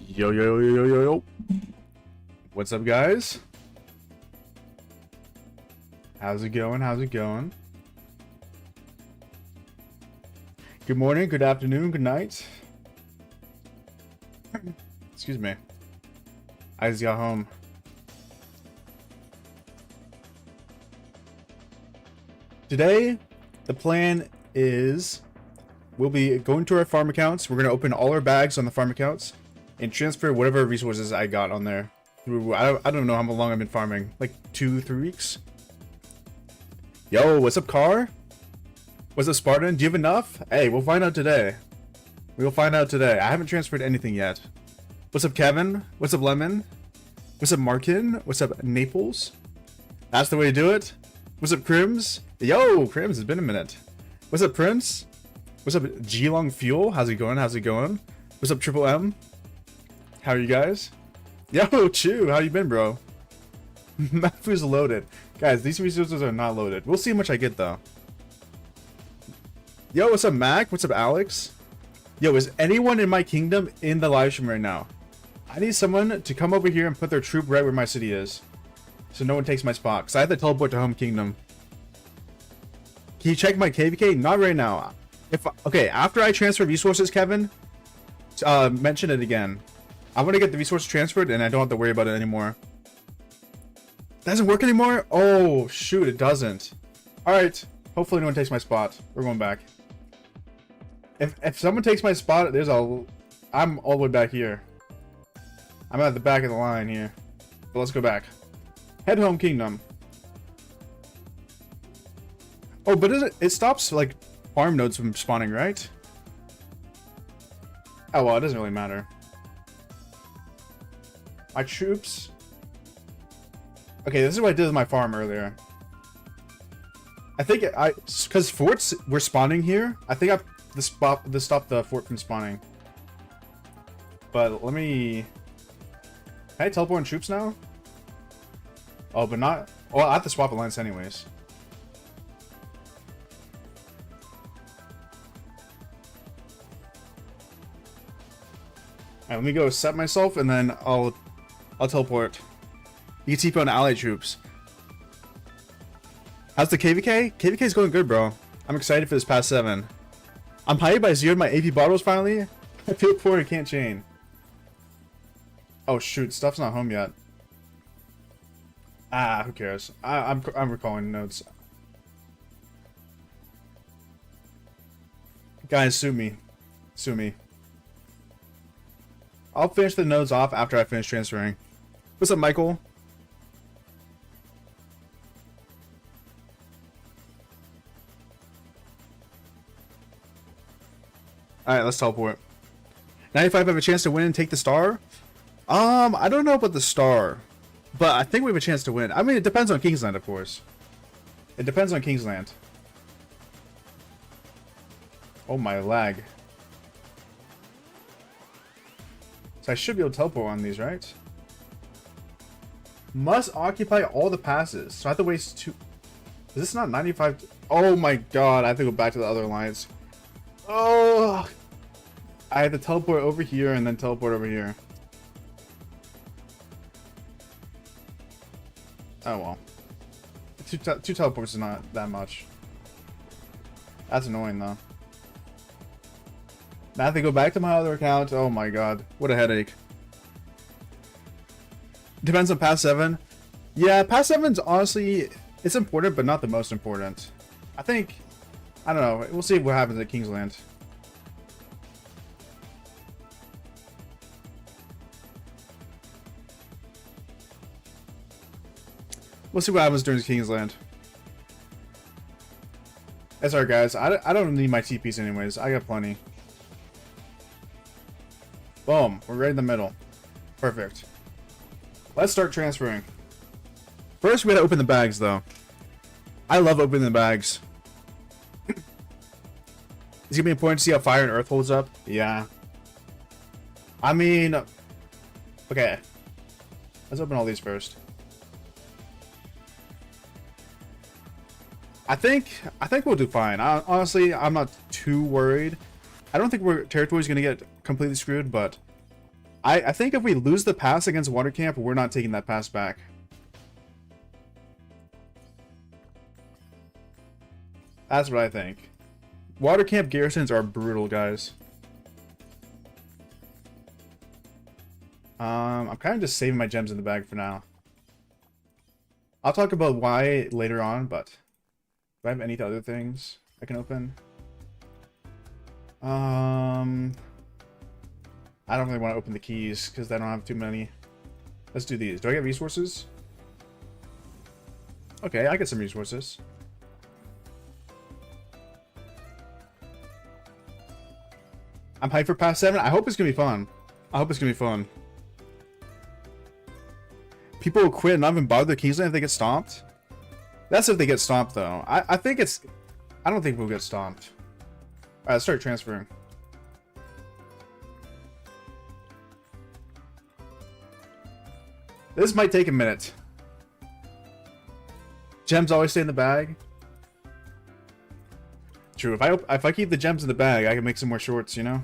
Yo, yo, yo, yo, yo, yo. What's up, guys? How's it going? How's it going? Good morning, good afternoon, good night. Excuse me. I just got home. Today, the plan is we'll be going to our farm accounts. We're going to open all our bags on the farm accounts and transfer whatever resources I got on there. Through I don't know how long I've been farming. Like 2-3 weeks. Yo, what's up, Car? What's up, Spartan? Do you have enough? Hey, we'll find out today. We'll find out today. I haven't transferred anything yet. What's up, Kevin? What's up, Lemon? What's up, Markin? What's up, Naples? That's the way to do it. What's up, Crims? Yo, Crims, it's been a minute. What's up, Prince? What's up, G-Long Fuel? How's it going? How's it going? What's up, Triple M? How are you guys? Yo, Chew, how you been, bro? Maffu's loaded. Guys, these resources are not loaded. We'll see how much I get, though. Yo, what's up, Mac? What's up, Alex? Yo, is anyone in my kingdom in the live stream right now? I need someone to come over here and put their troop right where my city is, so no one takes my spot, because I have to teleport to home kingdom. Can you check my KVK? Not right now. Okay, after I transfer resources, Kevin, mention it again. I want to get the resource transferred and I don't have to worry about it anymore. Doesn't work anymore? Oh, shoot, it doesn't. Alright, hopefully no one takes my spot. We're going back. If someone takes my spot, I'm all the way back here. I'm at the back of the line here. But let's go back. Head home kingdom. Oh, but it stops, like, farm nodes from spawning, right? Oh, well, it doesn't really matter. My troops. Okay, this is what I did with my farm earlier. I think because forts were spawning here, I think this stopped the fort from spawning. But let me. Can I teleport in troops now? Oh, but not. Well, I have to swap alliance anyways. Alright, let me go set myself and then I'll teleport. You can TP on allied troops. How's the KVK? KVK is going good, bro. I'm excited for this past 7. I'm hyped. I zeroed my AP bottles finally. I feel poor. I can't chain. Oh shoot, stuff's not home yet. Ah, who cares? I'm recalling notes. Guys, sue me. Sue me. I'll finish the nodes off after I finish transferring. What's up, Michael? Alright, let's teleport. 95 have a chance to win and take the star? I don't know about the star, but I think we have a chance to win. I mean, it depends on Kingsland, of course. It depends on Kingsland. Oh, my lag. So I should be able to teleport on these, right? Must occupy all the passes. So I have to waste 2... Is this not 95? Oh my god, I have to go back to the other alliance. Oh! I have to teleport over here and then teleport over here. Oh well. Two teleports is not that much. That's annoying though. Now I have to go back to my other account. Oh my god. What a headache. Depends on past 7. Yeah, past 7's honestly, it's important, but not the most important. I think, I don't know. We'll see what happens at Kingsland. We'll see what happens during Kingsland. That's alright, guys. I don't need my TPs anyways. I got plenty. Boom. We're right in the middle. Perfect. Let's start transferring. First, we gotta open the bags, though. I love opening the bags. It's gonna be important to see how Fire and Earth holds up. Yeah. I mean... Okay. Let's open all these first. I think we'll do fine. Honestly, I'm not too worried. I don't think our territory's gonna get completely screwed, but I think if we lose the pass against Water Camp, we're not taking that pass back. That's what I think. Water Camp garrisons are brutal, guys. I'm kind of just saving my gems in the bag for now. I'll talk about why later on, but do I have any other things I can open? I don't really want to open the keys because I don't have too many. Let's do these. Do I get resources? Okay, I get some resources. I'm hyped for Pass 7. I hope it's going to be fun. I hope it's going to be fun. People will quit and not even bother their keys if they get stomped. That's if they get stomped, though. I think it's... I don't think we'll get stomped. Alright, let's start transferring. This might take a minute. Gems always stay in the bag. True, if I keep the gems in the bag, I can make some more shorts, you know?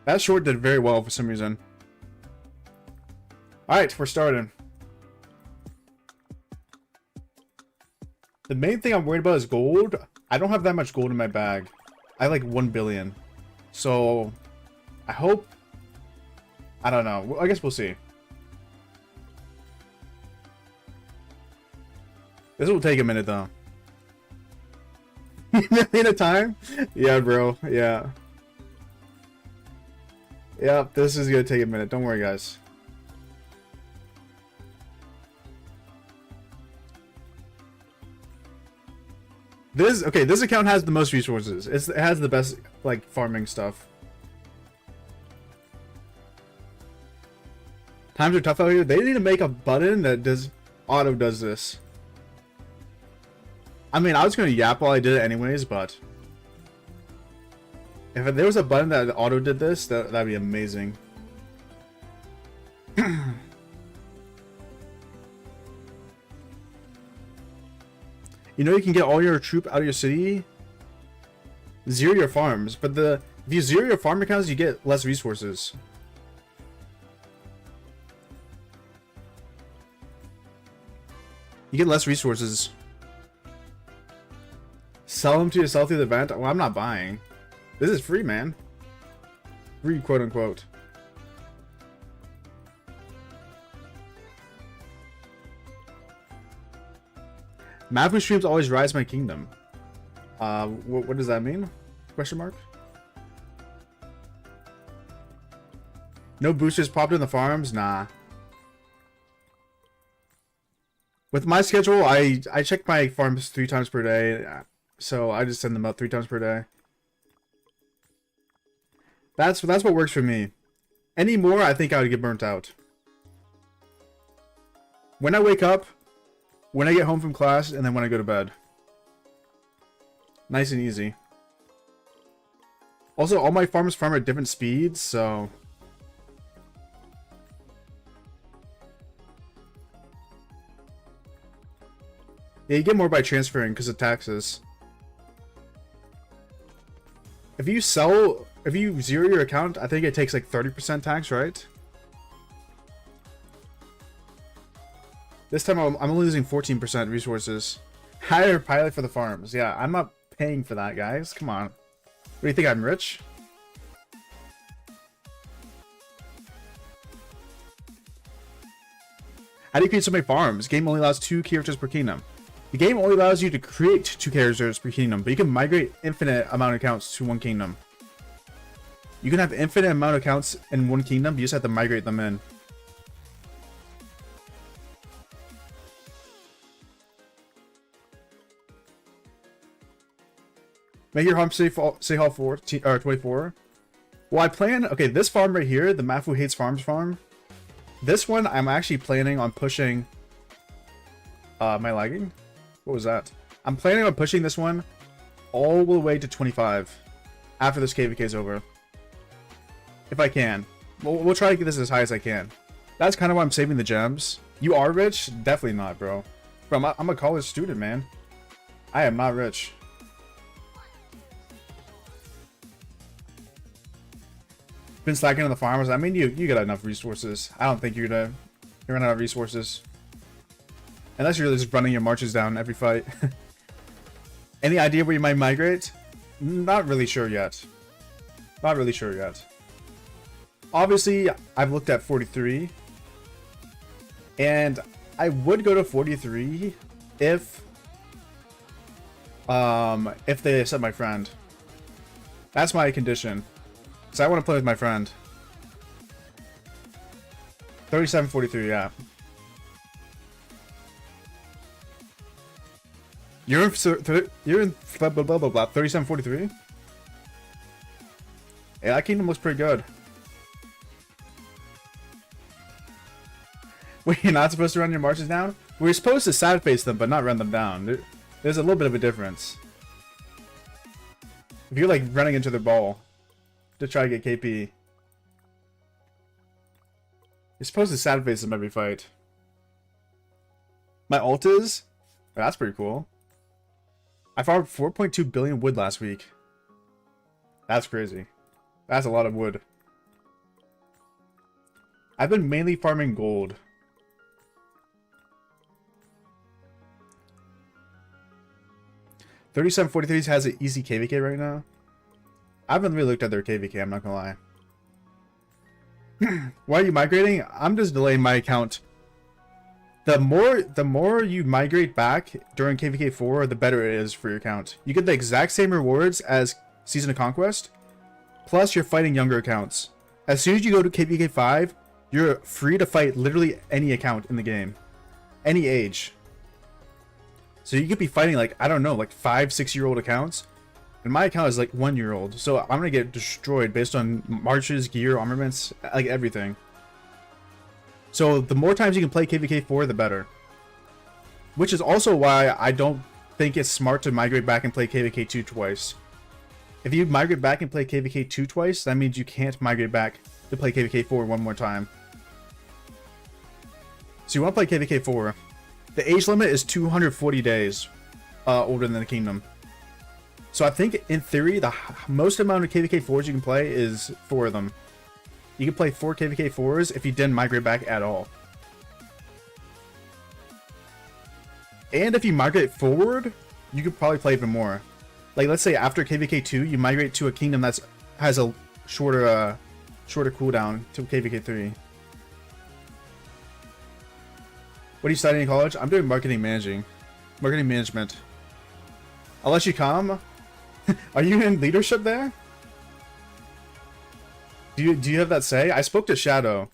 That short did very well for some reason. Alright, we're starting. The main thing I'm worried about is gold. I don't have that much gold in my bag. I have like 1 billion. So, I hope... I don't know. I guess we'll see. This will take a minute, though. In a time? Yeah, bro. Yeah. Yeah, this is gonna take a minute. Don't worry, guys. This account has the most resources. It has the best, like, farming stuff. Times are tough out here. They need to make a button that does this. I mean, I was gonna yap while I did it anyways, but if there was a button that auto did this, that'd be amazing. You know, you can get all your troop out of your city, zero your farms, but if you zero your farm accounts, you get less resources. You get less resources. Sell them to yourself through the event? Well, I'm not buying. This is free, man. Free, quote unquote. Maffu streams always rise my kingdom. What does that mean? Question mark? No boosters popped in the farms? Nah. With my schedule, I check my farms 3 times per day. So I just send them out 3 times per day. That's what works for me. Any more, I think I would get burnt out. When I wake up, when I get home from class, and then when I go to bed. Nice and easy. Also, all my farms farm at different speeds, so... Yeah, you get more by transferring because of taxes. If you zero your account, I think it takes like 30% tax, right? This time I'm only losing 14% resources. Hire a pilot for the farms. Yeah, I'm not paying for that, guys. Come on. What do you think, I'm rich? How do you create so many farms? Game only allows 2 characters per kingdom. The game only allows you to create 2 characters per kingdom, but you can migrate infinite amount of accounts to 1 kingdom. You can have infinite amount of accounts in 1 kingdom, you just have to migrate them in. Make your home City Hall 24. Well, I plan... Okay, this farm right here, the Maffu Hates Farms farm. This one, I'm actually planning on pushing... am I lagging? What was that? I'm planning on pushing this one all the way to 25 after this KVK is over. If I can. We'll try to get this as high as I can. That's kind of why I'm saving the gems. You are rich? Definitely not, bro. Bro, I'm a college student, man. I am not rich. been slacking on the farmers. I mean, you got enough resources. I don't think you're gonna run out of resources. Unless you're just running your marches down every fight. Any idea where you might migrate? Not really sure yet. Not really sure yet. Obviously, I've looked at 43. And I would go to 43 if they accept my friend. That's my condition. So I want to play with my friend. 37-43, yeah. You're in blah blah blah blah blah 37-43. Yeah, that kingdom looks pretty good. Wait, you're not supposed to run your marches down? We're supposed to sad face them, but not run them down. There's a little bit of a difference. If you're like running into their ball to try to get KP, you're supposed to sad face them every fight. My ult is? That's pretty cool. I farmed 4.2 billion wood last week. That's crazy. That's a lot of wood. I've been mainly farming gold. $37.43 has an easy KVK right now. I haven't really looked at their KVK, I'm not gonna lie. Why are you migrating? I'm just delaying my account. The more you migrate back during KVK 4, the better it is for your account. You get the exact same rewards as Season of Conquest, plus you're fighting younger accounts. As soon as you go to KVK 5, you're free to fight literally any account in the game. Any age. So you could be fighting like, I don't know, like 5-6-year-old accounts. And my account is like 1-year-old. So I'm going to get destroyed based on marches, gear, armaments, like everything. So the more times you can play KVK 4, the better. Which is also why I don't think it's smart to migrate back and play KVK 2 twice. If you migrate back and play KVK 2 twice, that means you can't migrate back to play KVK 4 one more time. So you want to play KVK 4. The age limit is 240 days older than the kingdom. So I think, in theory, the most amount of KVK 4s you can play is 4 of them. You can play 4 KVK 4s if you didn't migrate back at all. And if you migrate forward, you could probably play even more. Like, let's say after KVK 2, you migrate to a kingdom that has a shorter cooldown to KVK 3. What are you studying in college? I'm doing marketing management. I'll let you come. Are you in leadership there? Do you have that say? I spoke to Shadow,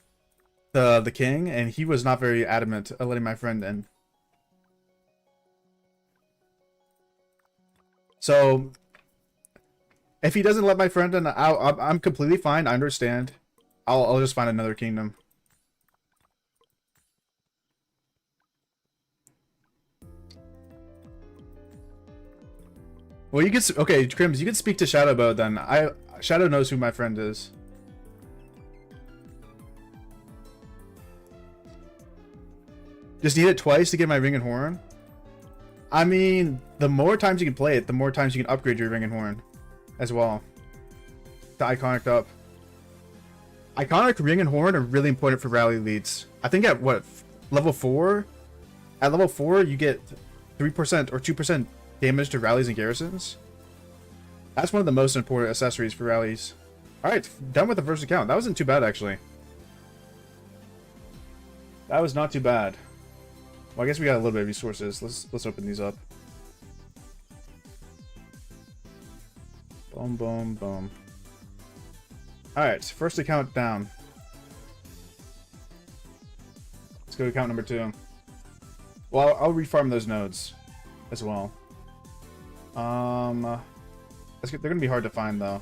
the king, and he was not very adamant at letting my friend in. So if he doesn't let my friend in, I'm completely fine. I understand. I'll just find another kingdom. Well, you could, okay, Crims, you can speak to Shadow about it then. Shadow knows who my friend is. Just need it twice to get my ring and horn? I mean, the more times you can play it, the more times you can upgrade your ring and horn as well. The iconic up. Iconic ring and horn are really important for rally leads. I think at what, level 4? At level 4, you get 3% or 2% damage to rallies and garrisons. That's one of the most important accessories for rallies. Alright, done with the first account. That wasn't too bad, actually. That was not too bad. Well, I guess we got a little bit of resources. Let's open these up. Boom, boom, boom. Alright, first account down. Let's go to account number 2. Well, I'll refarm those nodes as well. They're gonna be hard to find though.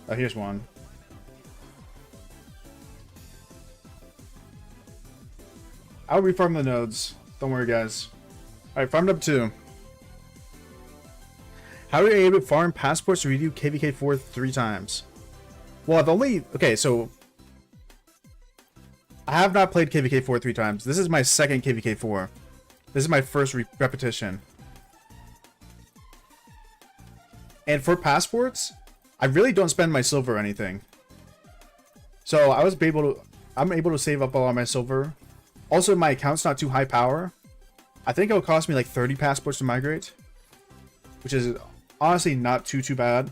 Oh, here's one. I'll refarm the nodes. Don't worry, guys. Alright, farmed up 2. How are you able to farm passports to redo KVK 4 3 times? Well, I've only... Okay, so... I have not played KVK 4 3 times. This is my second KVK 4. This is my first repetition. And for passports, I really don't spend my silver or anything. So I'm able to save up a lot of my silver. Also, my account's not too high power. I think it'll cost me like 30 passports to migrate, which is honestly not too bad.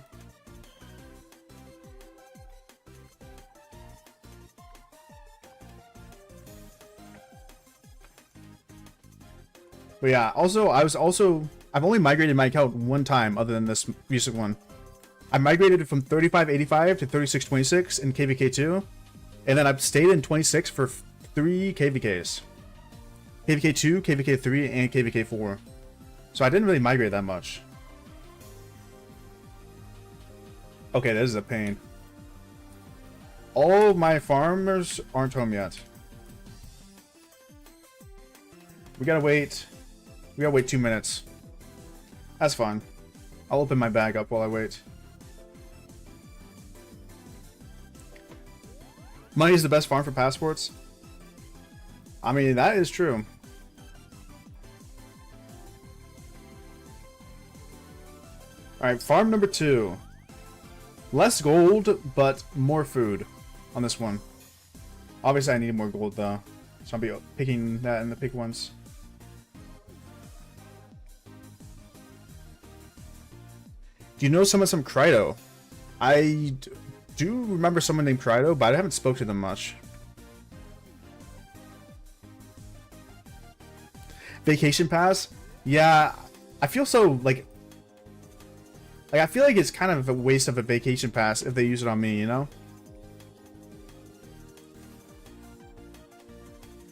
But yeah, also, I've only migrated my account one time other than this recent one. I migrated from 3585 to 3626 in KVK2, and then I've stayed in 26 for 3 KVKs. KVK2, KVK3, and KVK4. So I didn't really migrate that much. Okay, this is a pain. All of my farmers aren't home yet. We gotta wait 2 minutes. That's fine. I'll open my bag up while I wait. Money is the best farm for passports. I mean, that is true. Alright, farm number 2. Less gold, but more food on this one. Obviously, I need more gold, though. So I'll be picking that in the pick ones. Do you know someone some Krydo? I do remember someone named Krydo, but I haven't spoke to them much. Vacation pass? Yeah, I feel so like I feel like it's kind of a waste of a vacation pass if they use it on me, you know?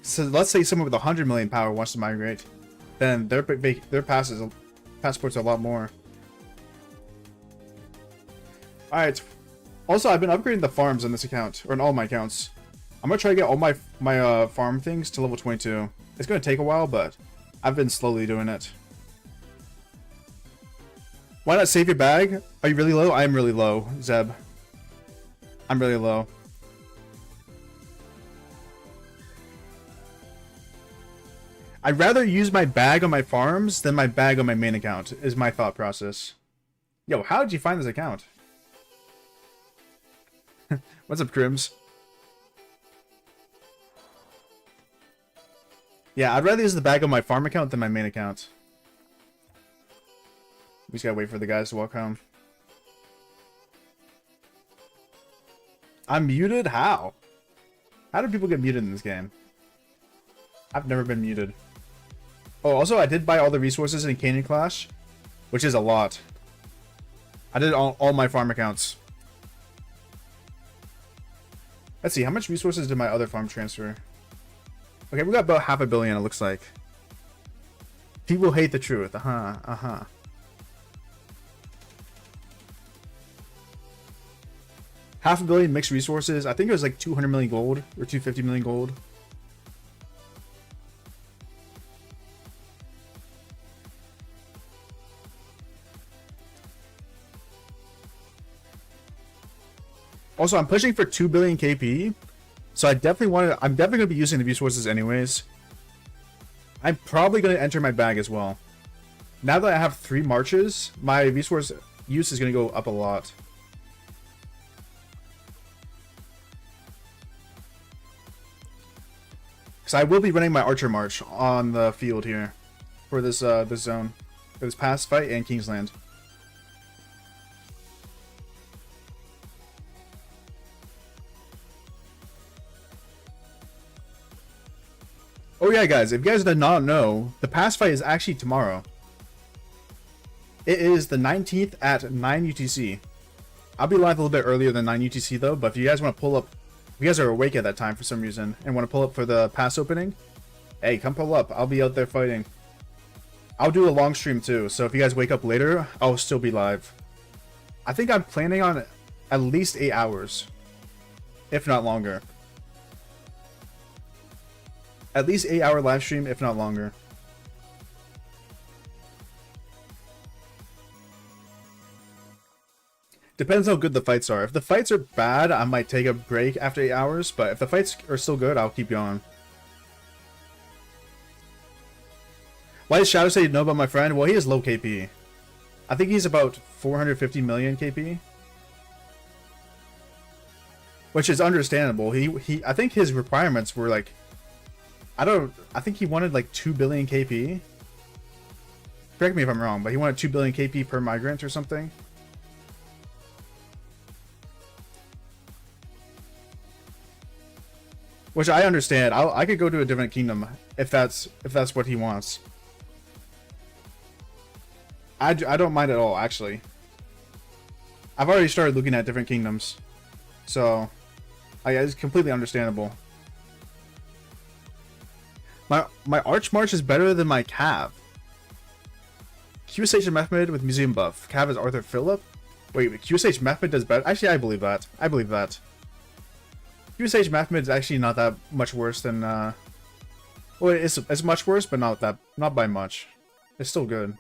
So let's say someone with 100 million power wants to migrate, then their passports are a lot more. Alright. Also, I've been upgrading the farms on this account, or in all my accounts. I'm gonna try to get all my farm things to level 22. It's gonna take a while, but I've been slowly doing it. Why not save your bag? Are you really low? I am really low, Zeb. I'm really low. I'd rather use my bag on my farms than my bag on my main account, is my thought process. Yo, how did you find this account? What's up, Crims? Yeah, I'd rather use the bag on my farm account than my main account. We just gotta wait for the guys to walk home. I'm muted? How? How do people get muted in this game? I've never been muted. Oh, also, I did buy all the resources in Canyon Clash, which is a lot. I did all my farm accounts. Let's see, how much resources did my other farm transfer? Okay, we got about 500 million, it looks like. People hate the truth. Uh-huh. 500 million mixed resources. I think it was like 200 million gold or 250 million gold. Also, I'm pushing for 2 billion KP, so I'm definitely going to be using the resources anyways. I'm probably going to enter my bag as well. Now that I have 3 marches, my resource use is going to go up a lot. So I will be running my Archer March on the field here for this this zone, for this pass fight and Kingsland. Oh yeah, guys, if you guys did not know, the pass fight is actually tomorrow. It is the 19th at 9 UTC. I'll be live a little bit earlier than 9 UTC though, but if you guys want to pull up, if you guys are awake at that time for some reason and want to pull up for the pass opening, hey, come pull up. I'll be out there fighting. I'll do a long stream too, so if you guys wake up later, I'll still be live. I think I'm planning on at least 8 hours, if not longer. At least 8-hour live stream, if not longer. Depends how good the fights are. If the fights are bad, I might take a break after 8 hours, but if the fights are still good, I'll keep going. Why does Shadow say no about my friend? Well, he is low KP. I think he's about 450 million KP. Which is understandable. I think his requirements were like, I think he wanted like 2 billion KP. Correct me if I'm wrong, but he wanted 2 billion KP per migrant or something. Which I understand. I could go to a different kingdom if that's what he wants. I don't mind at all, actually. I've already started looking at different kingdoms. So, it's completely understandable. My Arch March is better than my Cav. QSH and Mehmed with Museum buff. Cav is Arthur Phillip. Wait, QSH Mehmed does better? Actually, I believe that. I believe that. QSH Mehmed is actually not that much worse than, well, it's much worse, but not by much. It's still good.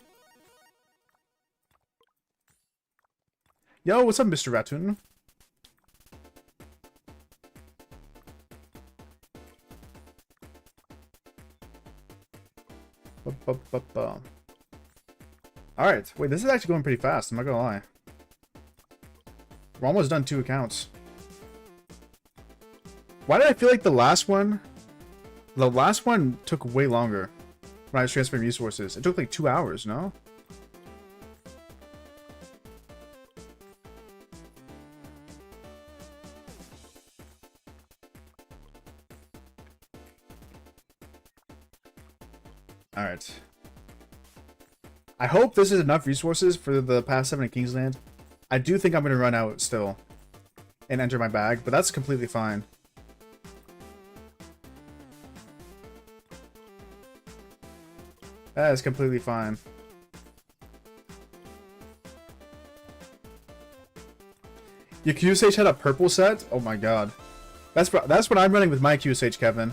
Yo, what's up, Mr. Ratoon? Alright, wait, this is actually going pretty fast, I'm not gonna lie. We're almost done 2 accounts. Why did I feel like the last one took way longer when I was transferring resources? It took like 2 hours, no? Alright. I hope this is enough resources for the past 7 in Kingsland. I do think I'm going to run out still and enter my bag, but that's completely fine. That is completely fine. Your QSH had a purple set? Oh my god. That's what I'm running with my QSH, Kevin.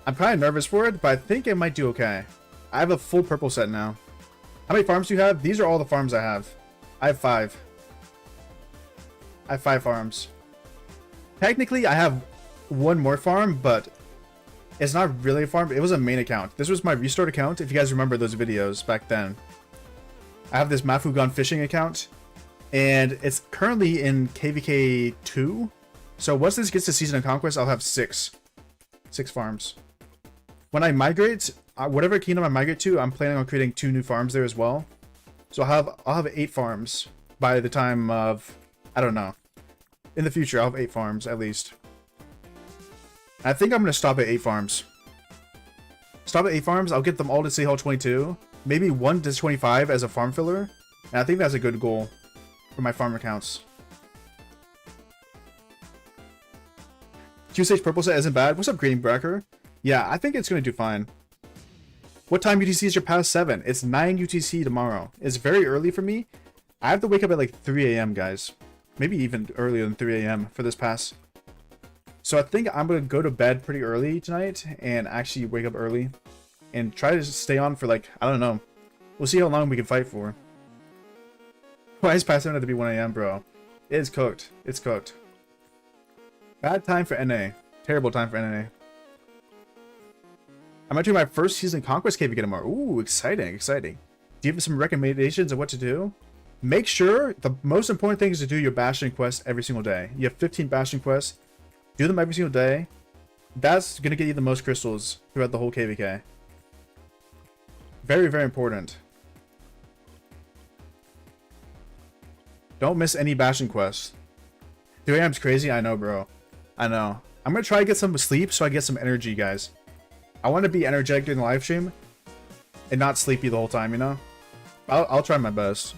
I'm kind of nervous for it, but I think it might do okay. I have a full purple set now. How many farms do you have? These are all the farms I have. I have 5. I have 5 farms. Technically, I have 1 more farm, but it's not really a farm. It was a main account. This was my restored account, if you guys remember those videos back then. I have this Maffu Gone Fishing account, and it's currently in KVK 2. So once this gets to Season of Conquest, I'll have 6 farms. When I migrate, whatever kingdom I migrate to, I'm planning on creating 2 new farms there as well. So I'll have 8 farms by the time of, I don't know. In the future, I'll have 8 farms at least. I think I'm going to stop at 8 farms. Stop at 8 farms, I'll get them all to City Hall 22. Maybe 1 to 25 as a farm filler. And I think that's a good goal for my farm accounts. QSH purple set isn't bad. What's up, Green Brecker? Yeah, I think it's going to do fine. What time UTC is your past 7? It's 9 UTC tomorrow. It's very early for me. I have to wake up at like 3 a.m., guys. Maybe even earlier than 3 a.m. for this pass. So I think I'm going to go to bed pretty early tonight and actually wake up early. And try to stay on for like, I don't know. We'll see how long we can fight for. Why is past 7 have to be 1 a.m., bro? It's cooked. It's cooked. Bad time for NA. Terrible time for NA. I'm entering my first Season Conquest KVK tomorrow. Ooh, exciting, exciting. Do you have some recommendations of what to do? Make sure, the most important thing is to do your Bastion quests every single day. You have 15 Bastion quests. Do them every single day. That's going to get you the most crystals throughout the whole KVK. Very, very important. Don't miss any Bastion quests. 3 a.m. is crazy, I know, bro. I know. I'm going to try to get some sleep so I get some energy, guys. I want to be energetic during the live stream and not sleepy the whole time, you know? I'll try my best.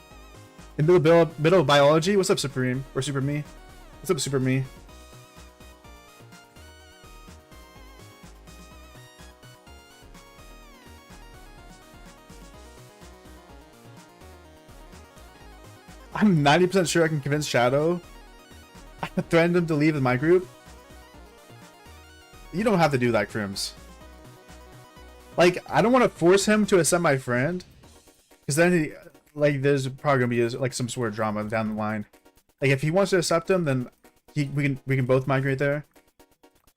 In middle of biology, what's up, Supreme? Or Super Me? What's up, Super Me? I'm 90% sure I can convince Shadow. I threatened him to leave in my group. You don't have to do that, Crims. Like, I don't want to force him to accept my friend. Because then, like, there's probably going to be, like, some sort of drama down the line. Like, if he wants to accept him, then we can both migrate there.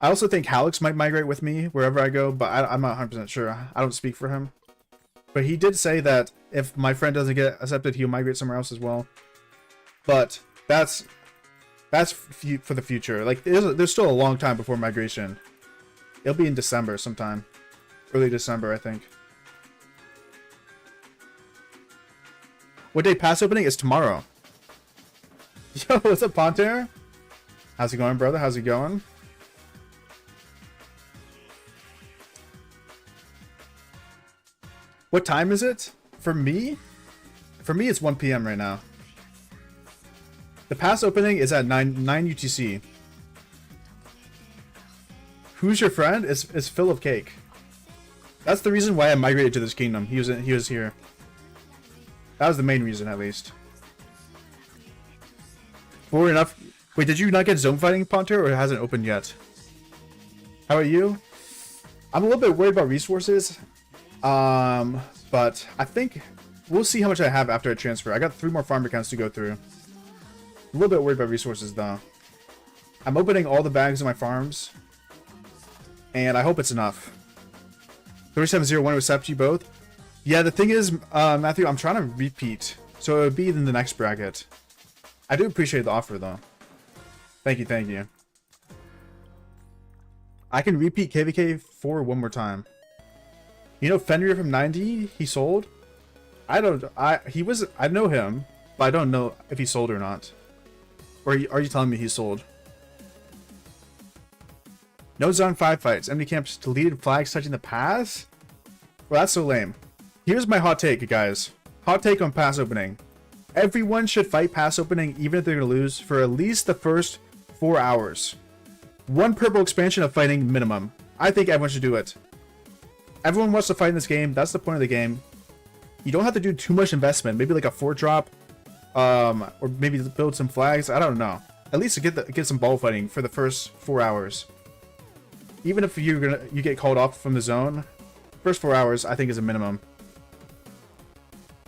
I also think Halix might migrate with me wherever I go, but I'm not 100% sure. I don't speak for him. But he did say that if my friend doesn't get accepted, he'll migrate somewhere else as well. But that's for the future. Like, there's still a long time before migration. It'll be in December sometime. Early December, I think. What day pass opening is tomorrow? Yo, what's up, Ponter? How's it going, brother? How's it going? What time is it? For me? For me, it's 1 p.m. right now. The pass opening is at 9 UTC. Who's your friend? It's Phil of Cake. That's the reason why I migrated to this kingdom. He was here. That was the main reason, at least. For enough. Wait, did you not get zone fighting, Ponter, or it hasn't opened yet? How about you? I'm a little bit worried about resources. But I think we'll see how much I have after I transfer. I got 3 more farm accounts to go through. A little bit worried about resources, though. I'm opening all the bags in my farms. And I hope it's enough. 3701 to accept you both. Yeah, the thing is, Matthew, I'm trying to repeat. So it would be in the next bracket. I do appreciate the offer, though. Thank you, thank you. I can repeat KVK 4 one more time. You know Fenrir from 90? He sold? I know him, but I don't know if he sold or not. Or are you telling me he sold? No zone 5 fights. Enemy camps deleted flags touching the pass? Well, that's so lame. Here's my hot take, guys. Hot take on pass opening. Everyone should fight pass opening even if they're going to lose for at least the first 4 hours. 1 purple expansion of fighting minimum. I think everyone should do it. Everyone wants to fight in this game. That's the point of the game. You don't have to do too much investment. Maybe like a 4 drop. Or maybe build some flags. I don't know. At least to get some ball fighting for the first 4 hours. Even if you get called off from the zone, first 4 hours I think is a minimum.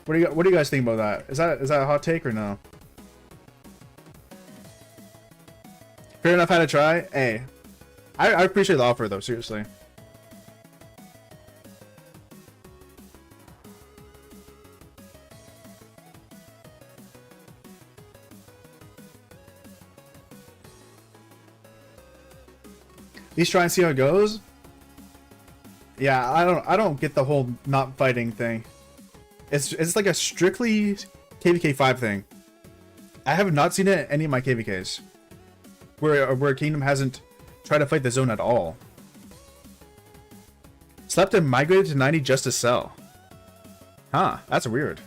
What do you guys think about that? Is that a hot take or no? Fair enough, had to try. Hey, I appreciate the offer though. Seriously. At least try and see how it goes. Yeah, I don't get the whole not fighting thing. It's like a strictly KVK 5 thing. I have not seen it in any of my KVKs where Kingdom hasn't tried to fight the zone at all. Slept and migrated to 90 just to sell. Huh, that's weird.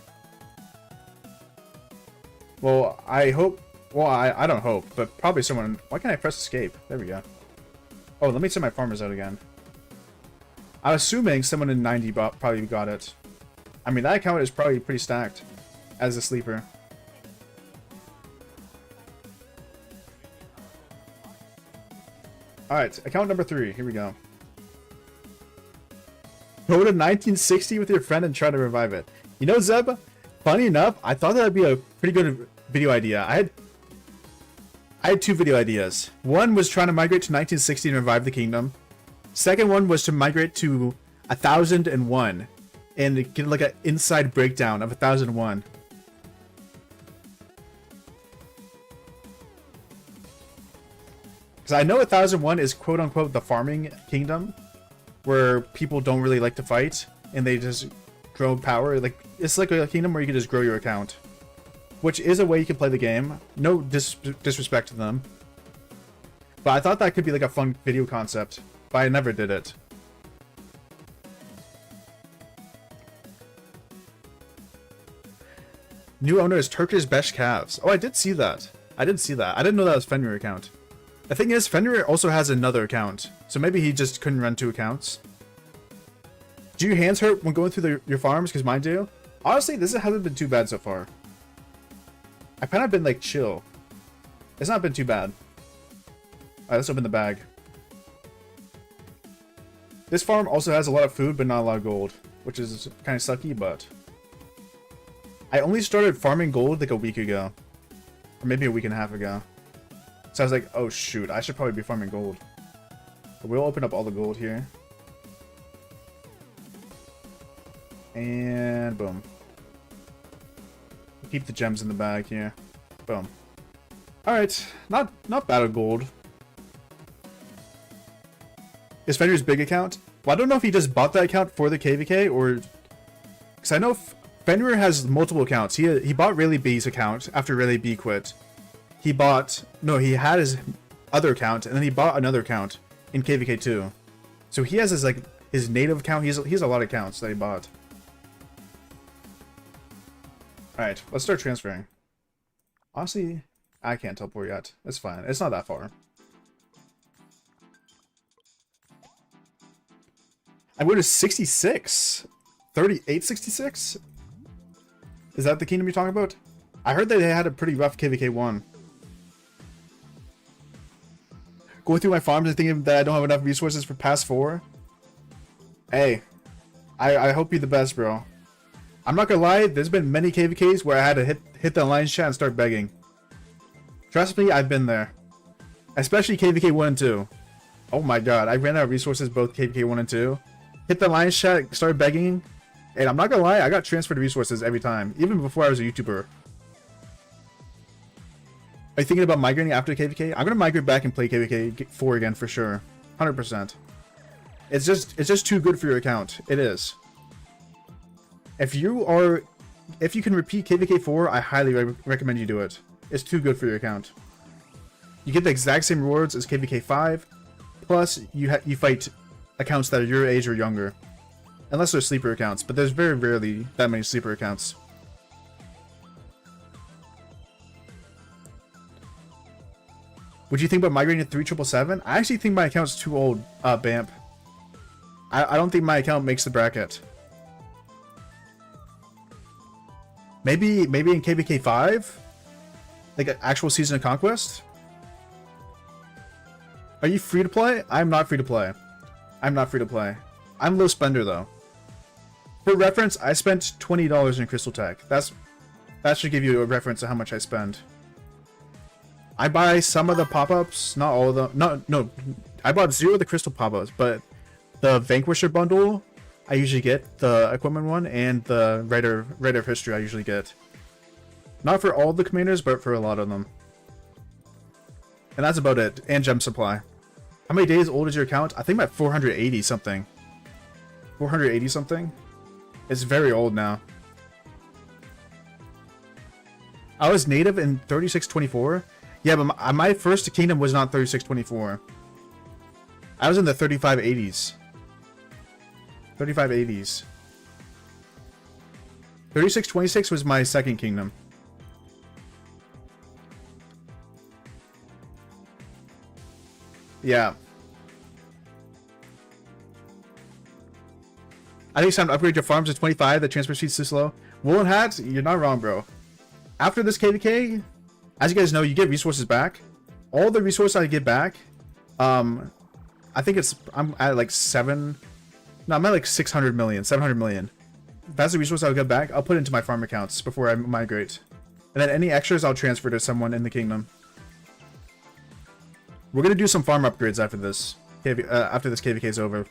Well, I hope. Well, I don't hope, but probably someone. Why can't I press escape? There we go. Oh, let me send my farmers out again. I'm assuming someone in 90 probably got it. I mean, that account is probably pretty stacked as a sleeper. Alright, account number 3. Here we go. Go to 1960 with your friend and try to revive it. You know, Zeb, funny enough, I thought that would be a pretty good video idea. I had 2 video ideas. One was trying to migrate to 1960 and revive the kingdom. Second one was to migrate to 1001 and get like an inside breakdown of 1001. Because I know 1001 is quote unquote the farming kingdom where people don't really like to fight and they just grow power. Like it's like a kingdom where you can just grow your account, which is a way you can play the game. No disrespect to them, but I thought that could be like a fun video concept, but I never did it. New owner is Turkish best calves. Oh, I did see that. I didn't know that was Fenrir account. The thing is, Fenrir also has another account, so maybe he just couldn't run 2 accounts. Do your hands hurt when going through your farms? Because mine do. Honestly, this hasn't been too bad so far. I've kind of been like chill. It's not been too bad. Alright, let's open the bag. This farm also has a lot of food, but not a lot of gold, which is kind of sucky, but I only started farming gold like a week ago, or maybe a week and a half ago. So I was like, oh shoot, I should probably be farming gold. But we'll open up all the gold here. And boom. Keep the gems in the bag here. Boom. Alright, not bad of gold. Is Fenrir's big account? Well, I don't know if he just bought that account for the KVK or... Because I know Fenrir has multiple accounts. He bought Rayleigh B's account after Rayleigh B quit. He had his other account, and then he bought another account in KVK 2. So he has his native account. He has a lot of accounts that he bought. Alright, let's start transferring. Honestly, I can't teleport yet. It's fine. It's not that far. I go to 66. 3866? Is that the kingdom you're talking about? I heard that they had a pretty rough KVK 1. Going through my farms and thinking that I don't have enough resources for past 4. Hey, I hope you're the best, bro. I'm not gonna lie, there's been many KVKs where I had to hit the alliance chat and start begging. Trust me, I've been there. Especially KVK 1 and 2. Oh my god, I ran out of resources both KVK 1 and 2. Hit the alliance chat, started begging. And I'm not gonna lie, I got transferred resources every time. Even before I was a YouTuber. Are you thinking about migrating after KVK? I'm gonna migrate back and play KVK 4 again for sure. 100%. It's just too good for your account. It is. If you can repeat KVK 4, I highly recommend you do it. It's too good for your account. You get the exact same rewards as KVK 5, plus you fight accounts that are your age or younger. Unless they're sleeper accounts, but there's very rarely that many sleeper accounts. Would you think about migrating to 3777? I actually think my account's too old, Bamp. I don't think my account makes the bracket. Maybe in KVK 5? Like an actual Season of Conquest? Are you free to play? I'm not free to play. I'm not free to play. I'm low spender though. For reference, I spent $20 in Crystal Tech. That should give you a reference to how much I spend. I buy some of the pop-ups, not all of them. No, I bought 0 of the crystal pop-ups, but the Vanquisher bundle, I usually get the equipment one, and the Writer of History I usually get. Not for all the commanders, but for a lot of them. And that's about it. And gem supply. How many days old is your account? I think I'm at 480 something. 480 something? It's very old now. I was native in 3624. Yeah, but my first kingdom was not 3624. I was in the 3580s. 3580s. 3626 was my second kingdom. Yeah. I think it's time to upgrade your farms to 25. The transfer speed's too slow. Woolen Hat, you're not wrong, bro. After this KVK, as you guys know, you get resources back. All the resources I get back, I think I'm at like 600 million, 700 million. If that's the resource I'll get back, I'll put it into my farm accounts before I migrate. And then any extras I'll transfer to someone in the kingdom. We're gonna do some farm upgrades after this. After this KVK is over.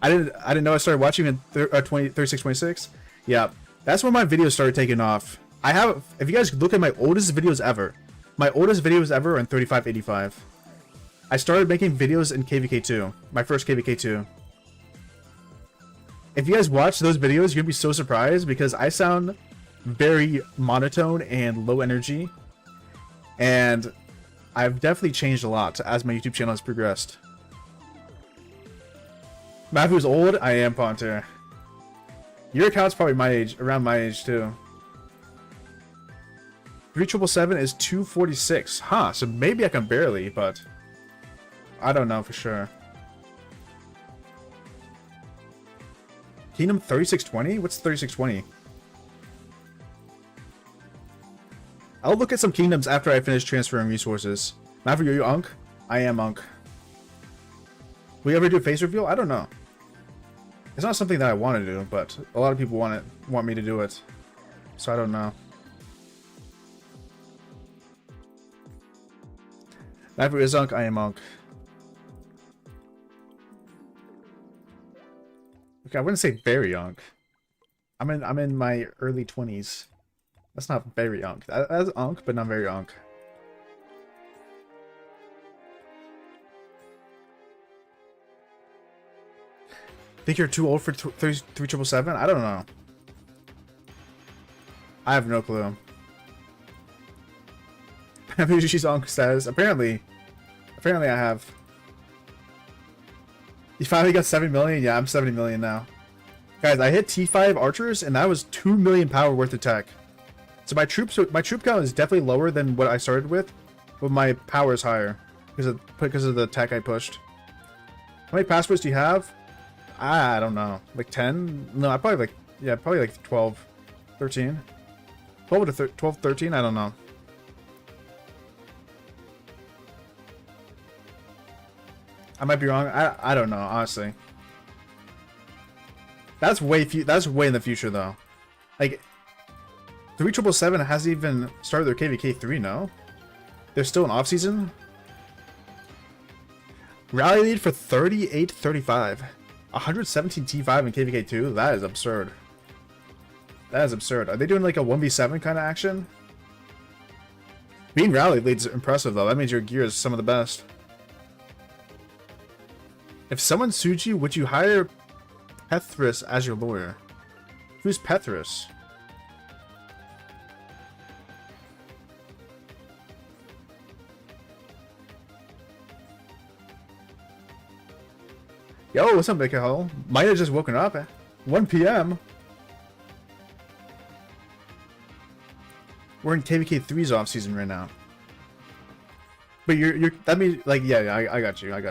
I didn't know I started watching in 3626. Yeah, that's when my videos started taking off. If you guys look at my oldest videos ever, are in 3585. I started making videos in KVK 2, my first KVK 2. If you guys watch those videos, you're gonna be so surprised because I sound very monotone and low energy, and I've definitely changed a lot as my YouTube channel has progressed. Maffu's old? I am, Ponter. Your account's probably my age, around my age too. 3777 is 246. Huh, so maybe I can barely, but I don't know for sure. Kingdom 3620? What's 3620? I'll look at some kingdoms after I finish transferring resources. Maffu, are you Unk? I am Unk. Will you ever do a face reveal? I don't know. It's not something that I want to do, but a lot of people want me to do it. So I don't know. Maffu is Unk, I am Unk. Okay, I wouldn't say very young. I'm in my early 20s. That's not very young. That's unk, but not very young. Think you're too old for 3777? I don't know. I have no clue. She's on status. Apparently I have. You finally got 7 million? Yeah, I'm 70 million now. Guys, I hit T5 archers, and that was 2 million power worth of tech. So my troop count is definitely lower than what I started with, but my power is higher because of the tech I pushed. How many passports do you have? I don't know. Like 10? No, I probably probably like 12, 13. 12 to 12, 13? I don't know. I might be wrong. I don't know, honestly. That's way in the future though. Like 3777 hasn't even started their KVK 3, no? They're still in off season. Rally lead for 38-35. 117 T5 in KVK 2? That is absurd. That is absurd. Are they doing like a 1v7 kind of action? Being rally lead's impressive though. That means your gear is some of the best. If someone sued you, would you hire Pethris as your lawyer? Who's Pethris? Yo, what's up, Big Hole? Might have just woken up at 1 p.m. We're in KVK 3's off season right now. But you're that means like yeah, I got you. Like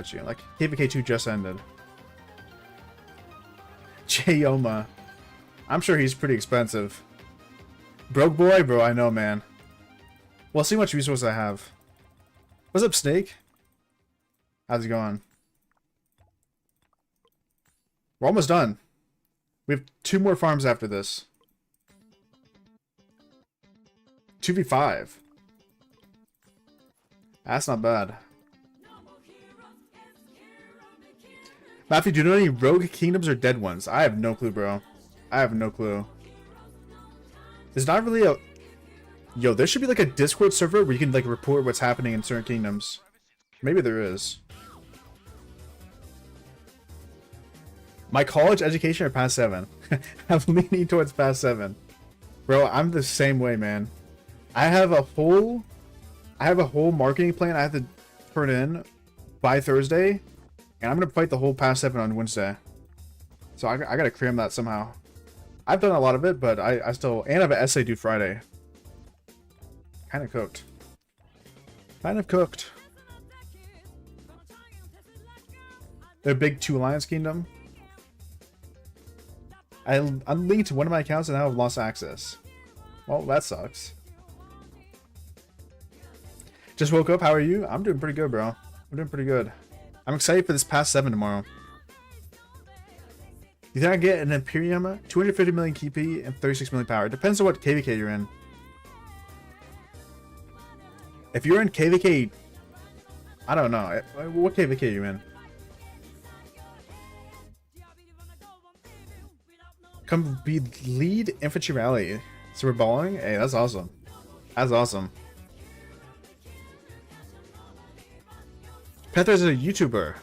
KVK 2 just ended. Jayoma. I'm sure he's pretty expensive. Broke boy, bro, I know, man. Well, see how much resources I have. What's up, Snake? How's it going? We're almost done. We have 2 more farms after this. 2v5. That's not bad. Maffu, do you know any rogue kingdoms or dead ones? I have no clue, bro. I have no clue. There's not really a... Yo, there should be like a Discord server where you can like report what's happening in certain kingdoms. Maybe there is. My college education or past 7? I'm leaning towards past 7. Bro, I'm the same way, man. I have a whole marketing plan I have to turn in by Thursday, and I'm gonna fight the whole past 7 on Wednesday. So I gotta cram that somehow. I've done a lot of it, but I still, and I have an essay due Friday. Kind of cooked. Kind of cooked. They're big 2 Alliance Kingdom. I'm linked to one of my accounts and now I've lost access. Well, that sucks. Just woke up. How are you? I'm doing pretty good, bro. I'm doing pretty good. I'm excited for this past 7 tomorrow. You think I get an Imperium, 250 million KP, and 36 million power? It depends on what KVK you're in. If you're in KVK... I don't know. What KVK are you in? Come be lead infantry rally. So we're balling? Hey, that's awesome. That's awesome. Pethers is a YouTuber.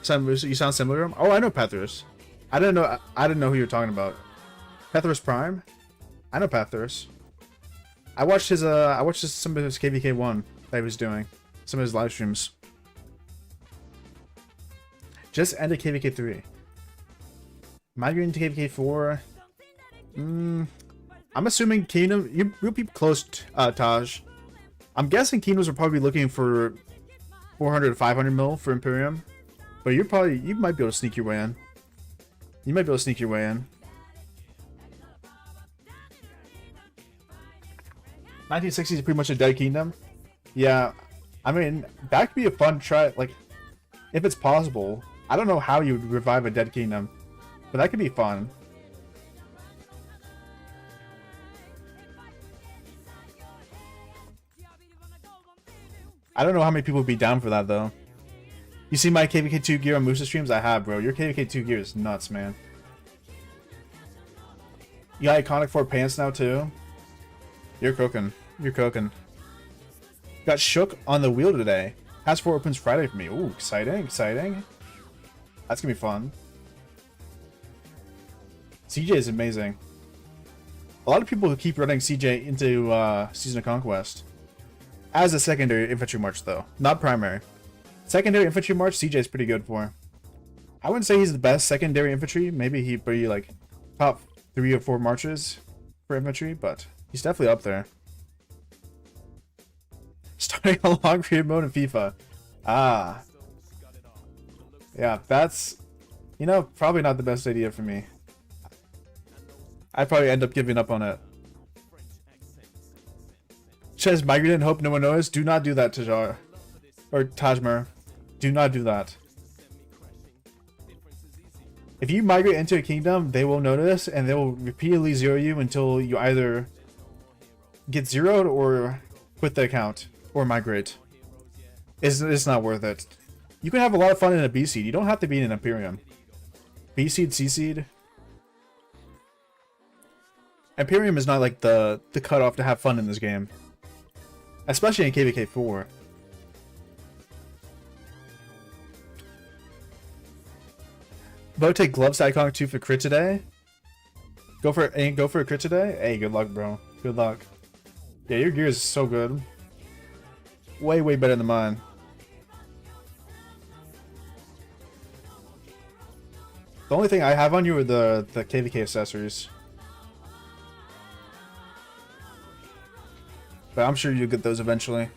You sound similar to him? Oh, I know Pethers. I didn't know who you were talking about. Pethers Prime? I know Pethers. I watched some of his KVK 1 that he was doing. Some of his live streams. Just ended KVK 3. Migrating to KVK 4. I'm assuming Kingdom. You'll be close, Taj. I'm guessing Kingdoms are probably looking for 400 to 500 mil for Imperium. But you might be able to sneak your way in. You might be able to sneak your way in. 1960s is pretty much a dead kingdom. Yeah, I mean, that could be a fun try, like, if it's possible. I don't know how you would revive a dead kingdom, but that could be fun. I don't know how many people would be down for that, though. You see my KVK2 gear on Moose's streams? I have, bro. Your KVK2 gear is nuts, man. You got Iconic 4 pants now, too? You're cooking. You're cooking. Got shook on the wheel today. Has 4 opens Friday for me. Ooh, exciting, exciting. That's gonna be fun. CJ is amazing. A lot of people who keep running CJ into Season of Conquest. As a secondary infantry march, though. Not primary. Secondary infantry march, CJ is pretty good for. I wouldn't say he's the best secondary infantry. Maybe he'd be like top 3 or 4 marches for infantry, but he's definitely up there. Starting a long period mode in FIFA. Ah. Yeah, that's, you know, probably not the best idea for me. I'd probably end up giving up on it. Says migrate and hope no one knows. Do not do that, Tajar. Or Tajmer. Do not do that. If you migrate into a kingdom, they will notice and they will repeatedly zero you until you either get zeroed or quit the account or migrate. It's not worth it. You can have a lot of fun in a B seed. You don't have to be in an Imperium. B seed, C seed. Imperium is not like the cutoff to have fun in this game. Especially in KVK 4. But take gloves to Iconic 2 for crit today. Go for a crit today? Hey, good luck, bro. Good luck. Yeah, your gear is so good. Way, way better than mine. The only thing I have on you are the KVK accessories. But I'm sure you'll get those eventually.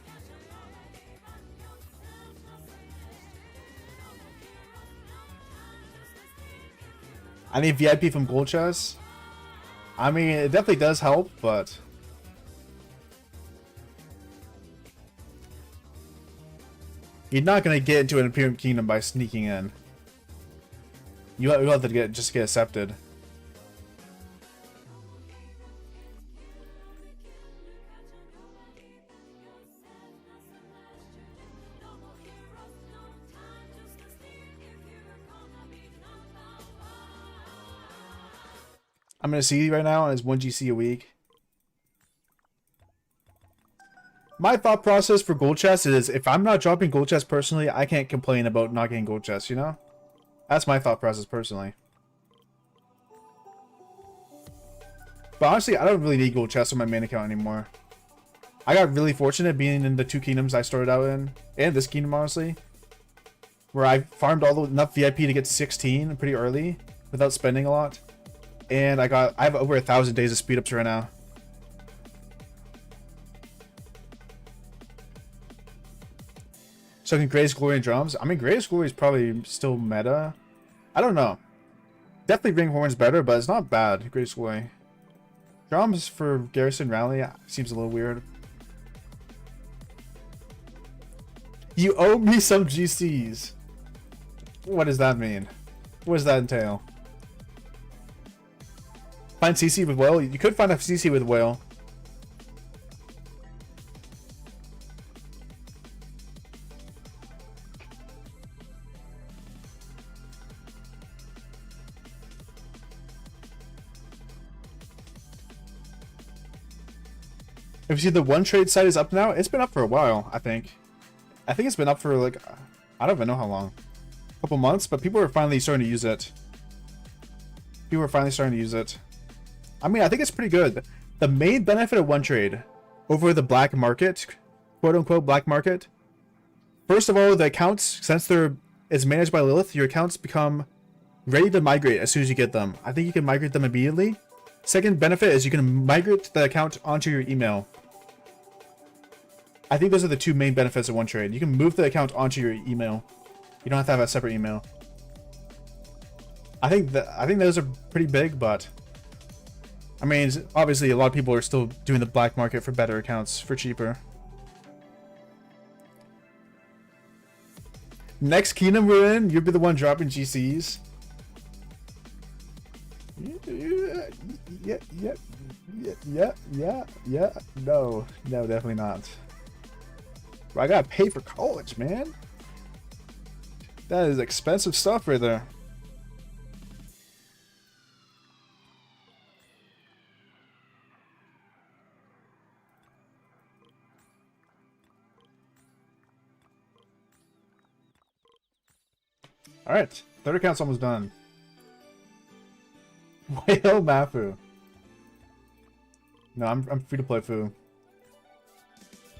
I need VIP from Gold Chest. I mean, it definitely does help, but you're not gonna get into an Imperium Kingdom by sneaking in. You have to just get accepted. I'm gonna see right now, and it's 1 GC a week. My thought process for gold chest is, if I'm not dropping gold chest personally, I can't complain about not getting gold chest, you know? That's my thought process personally. But honestly, I don't really need gold chest on my main account anymore. I got really fortunate being in the 2 kingdoms I started out in, and this kingdom honestly, where I farmed enough VIP to get 16 pretty early without spending a lot. And I have over 1,000 days of speed ups right now. So can Greatest Glory and drums? I mean, Greatest Glory is probably still meta. I don't know. Definitely Ring Horn's better, but it's not bad. Greatest Glory. Drums for Garrison Rally seems a little weird. You owe me some GCs. What does that mean? What does that entail? Find CC with Whale? You could find a CC with Whale. If you see the one trade site is up now, it's been up for a while, I think. I think it's been up for like, I don't even know how long. A couple months, but people are finally starting to use it. People are finally starting to use it. I mean, I think it's pretty good. The main benefit of one trade over the black market, quote unquote black market. First of all, the accounts, since it's managed by Lilith, your accounts become ready to migrate as soon as you get them. I think you can migrate them immediately. Second benefit is you can migrate the account onto your email. I think those are the 2 main benefits of one trade. You can move the account onto your email. You don't have to have a separate email. I think those are pretty big, but I mean, obviously a lot of people are still doing the black market for better accounts for cheaper. Next kingdom we're in, you'll be the one dropping GCs. Yeah. No, definitely not. Bro, I gotta pay for college, man. That is expensive stuff right there. Alright, third account's almost done. Whale Maffu. No, I'm free to play Foo.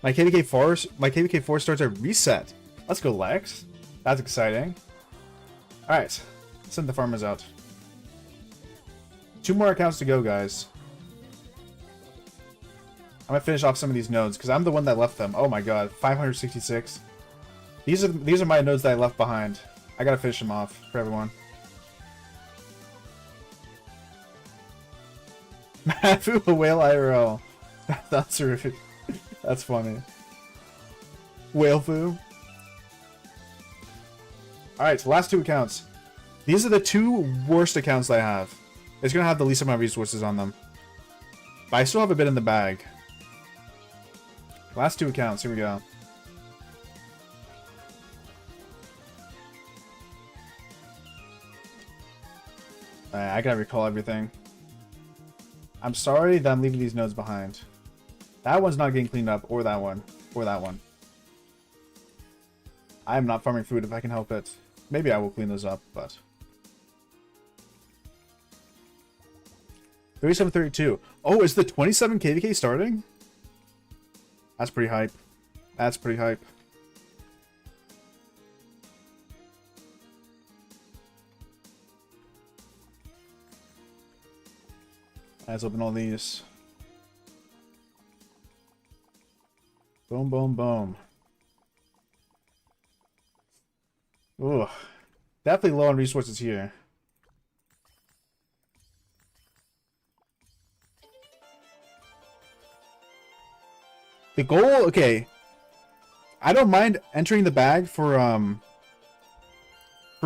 My KVK 4 starts at reset. Let's go, Lex. That's exciting. Alright, send the farmers out. 2 more accounts to go, guys. I'm gonna finish off some of these nodes because I'm the one that left them. Oh my god, 566. These are my nodes that I left behind. I gotta finish them off for everyone. Maffu, a whale IRL. That's terrific. That's funny. Whale foo. Alright, so last 2 accounts. These are the 2 worst accounts I have. It's gonna have the least amount of resources on them. But I still have a bit in the bag. Last 2 accounts, here we go. I gotta recall everything. I'm sorry that I'm leaving these nodes behind. That one's not getting cleaned up, or that one. Or that one. I am not farming food if I can help it. Maybe I will clean those up, but... 3732. Oh, is the 27 KVK starting? That's pretty hype. That's pretty hype. Let's open all these. Boom, boom, boom. Ooh. Definitely low on resources here. The goal, okay. I don't mind entering the bag for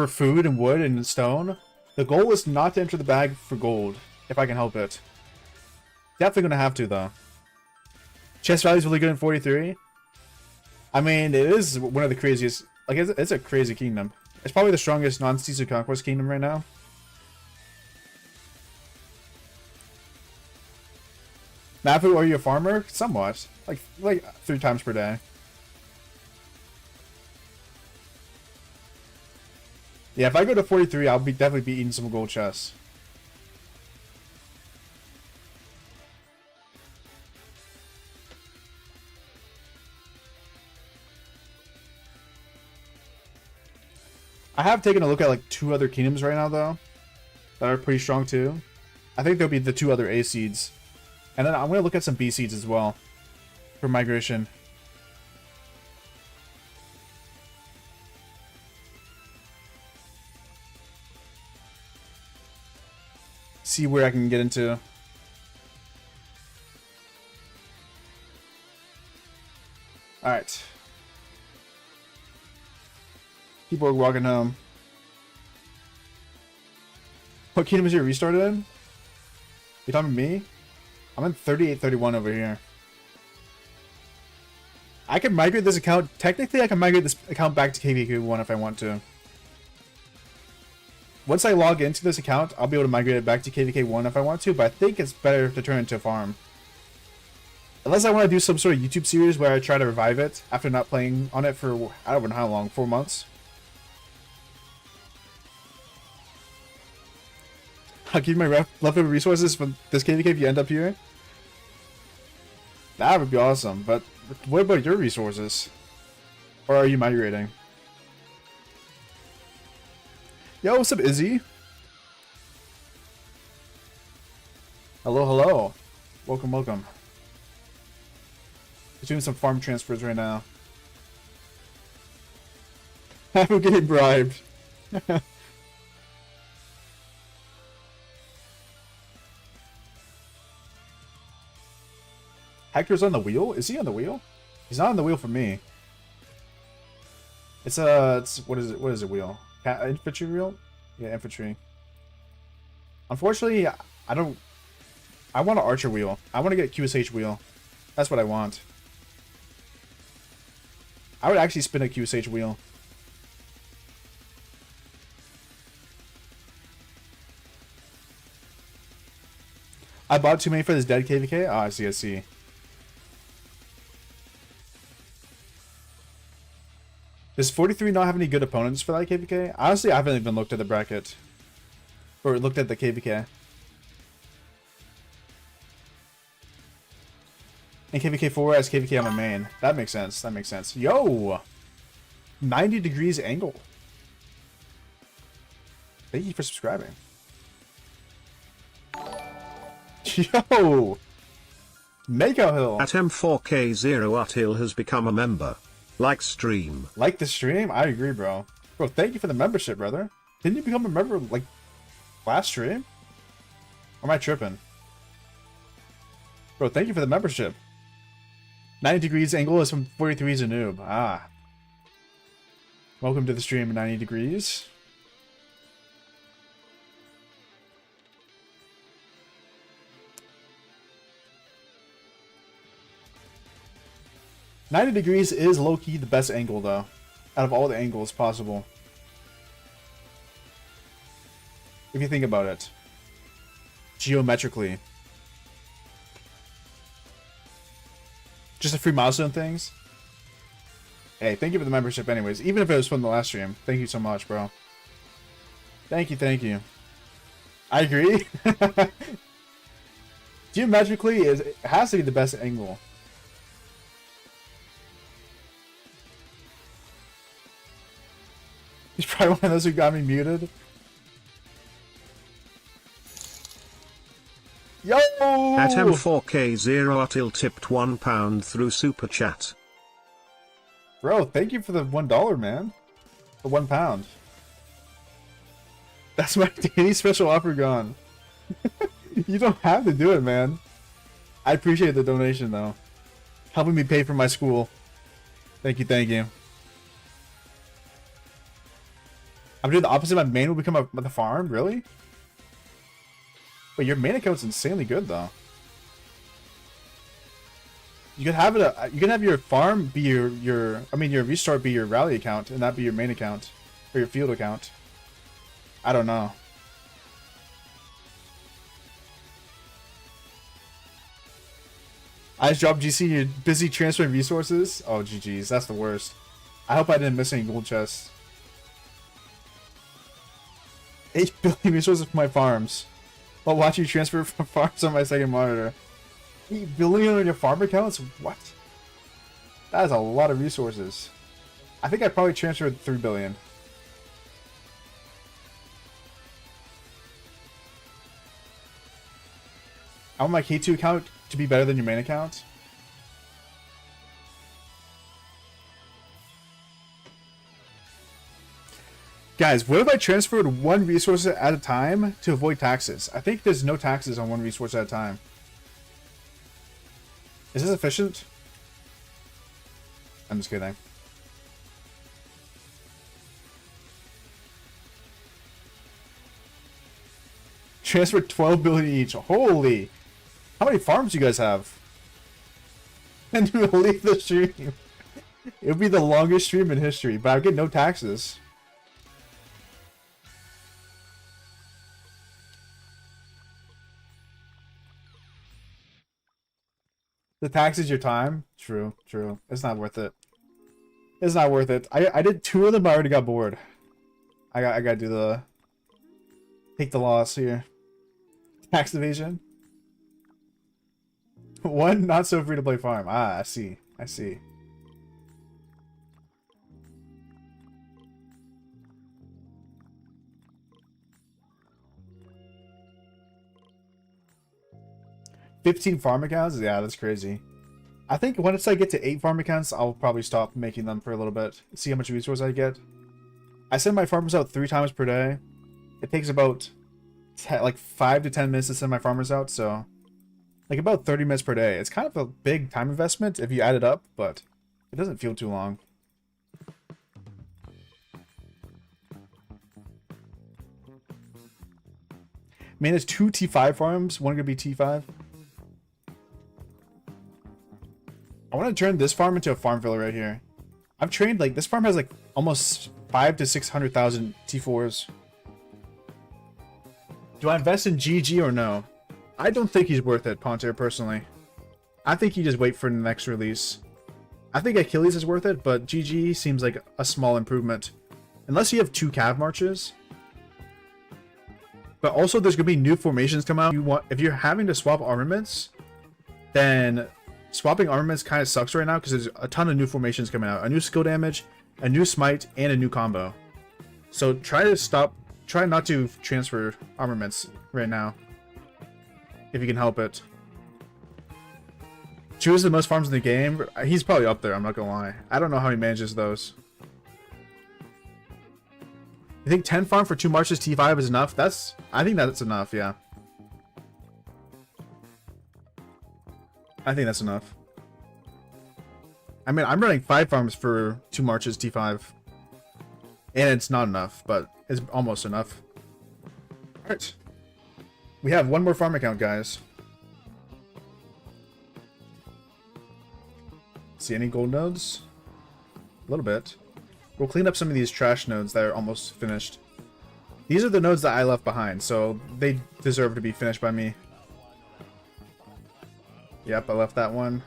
food and wood and stone. The goal is not to enter the bag for gold, if I can help it. Definitely gonna have to, though. Chest value is really good in 43. I mean, it is one of the craziest. Like, it's a crazy kingdom. It's probably the strongest non-season conquest kingdom right now. Maffu, are you a farmer? Somewhat. Like 3 times per day. Yeah, if I go to 43, I'll definitely be eating some gold chests. I have taken a look at like 2 other kingdoms right now, though, that are pretty strong too. I think there'll be the 2 other A seeds, and then I'm gonna look at some B seeds as well for migration. See where I can get into. All right. People are walking home. What kingdom is you restarted in? You talking to me? I'm in 3831 over here. I can migrate this account. Technically, I can migrate this account back to KVK1 if I want to. Once I log into this account, I'll be able to migrate it back to KVK1 if I want to, but I think it's better to turn it into a farm. Unless I want to do some sort of YouTube series where I try to revive it after not playing on it for, I don't know how long, 4 months. I'll give you my leftover resources from this KVK if you end up here. That would be awesome, but what about your resources? Or are you migrating? Yo, what's up, Izzy? Hello, hello. Welcome, welcome. Just doing some farm transfers right now. I'm getting bribed. Hector's on the wheel? Is he on the wheel? He's not on the wheel for me. It's what is it? What is it? Wheel? Infantry wheel? Yeah, infantry. Unfortunately, I don't. I want an archer wheel. I want to get QSH wheel. That's what I want. I would actually spin a QSH wheel. I bought too many for this dead KVK? Oh, I see, I see. Does 43 not have any good opponents for that KVK? Honestly, I haven't even looked at the bracket. Or looked at the KVK. And KVK4 has KVK on my main. That makes sense. That makes sense. Yo! 90 degrees angle. Thank you for subscribing. Yo! Mako Hill. At M4K0 Util has become a member. Like stream. Like the stream? I agree, bro. Bro, thank you for the membership, brother. Didn't you become a member, like, last stream? Or am I tripping? Bro, thank you for the membership. 90 degrees angle is from 43 is a noob. Ah. Welcome to the stream, 90 degrees. $90 degrees is low-key the best angle, though. Out of all the angles possible. If you think about it. Geometrically. Just the free milestone things. Hey, thank you for the membership anyways. Even if it was from the last stream. Thank you so much, bro. Thank you, thank you. I agree. Geometrically, it has to be the best angle. He's probably one of those who got me muted. Yo! At M4K0 Util tipped £1 through Super Chat. Bro, thank you for the $1, man. For £1. That's my daily special offer gone. You don't have to do it, man. I appreciate the donation, though. Helping me pay for my school. Thank you, thank you. I'm doing the opposite. My main will become the farm? Really? But your main account's insanely good, though. You could have it. You can have your farm be your restart be your rally account, and that be your main account or your field account. I don't know. I just dropped GC. You're busy transferring resources. Oh, GG's. That's the worst. I hope I didn't miss any gold chests. 8 billion resources for my farms. I'll watch you transfer from farms on my second monitor. 8 billion on your farm accounts? What? That is a lot of resources. I think I probably transferred 3 billion. I want my K2 account to be better than your main account. Guys, what if I transferred one resource at a time to avoid taxes? I think there's no taxes on one resource at a time. Is this efficient? I'm just kidding. Transfer 12 billion each. Holy! How many farms do you guys have? And we'll leave the stream. It'll be the longest stream in history, but I get no taxes. The tax is your time. True, true. It's not worth it. It's not worth it. I did 2 of them, but I already got bored. I gotta do the take the loss here. Tax evasion. 1 not so free to play farm. Ah, I see. I see. $15 farm accounts? Yeah, that's crazy. I think once I get to 8 farm accounts, I'll probably stop making them for a little bit. See how much resources I get. I send my farmers out 3 times per day. It takes about like 5 to 10 minutes to send my farmers out, so like about 30 minutes per day. It's kind of a big time investment if you add it up, but it doesn't feel too long. Man, there's 2 T5 farms. One gonna be T5. I want to turn this farm into a farm villa right here. I've trained, like, this farm has like almost 500,000 to 600,000 T4s. Do I invest in GG or no? I don't think he's worth it, Pontier, personally. I think you just wait for the next release. I think Achilles is worth it, but GG seems like a small improvement. Unless you have 2 cav marches. But also there's going to be new formations come out. If you're having to swap armaments, then swapping armaments kind of sucks right now because there's a ton of new formations coming out. A new skill damage, a new smite, and a new combo. So try not to transfer armaments right now. If you can help it. Choose the most farms in the game. He's probably up there, I'm not gonna lie. I don't know how he manages those. You think 10 farm for 2 marches T5 is enough? I think that's enough, yeah. I think that's enough. I mean, I'm running 5 farms for 2 marches T5. And it's not enough, but it's almost enough. Alright. We have 1 more farm account, guys. See any gold nodes? A little bit. We'll clean up some of these trash nodes that are almost finished. These are the nodes that I left behind, so they deserve to be finished by me. Yep, I left that one.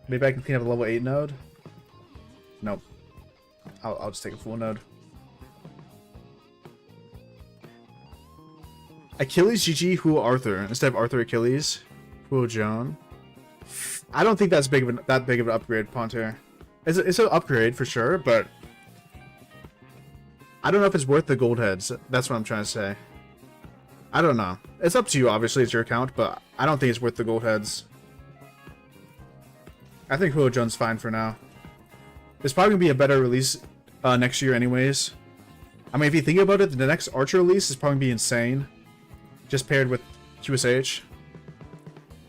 Maybe I can clean up a level 8 node? Nope. I'll just take a full node. Achilles GG, Huo Arthur. Instead of Arthur Achilles, Huo Joan. I don't think that's that big of an upgrade, Pontier. It's an upgrade for sure, but I don't know if it's worth the gold heads. That's what I'm trying to say. I don't know. It's up to you, obviously, it's your account, but I don't think it's worth the gold heads. I think Huo Joan's fine for now. There's probably going to be a better release next year anyways. I mean, if you think about it, the next Archer release is probably going to be insane. Just paired with QSH.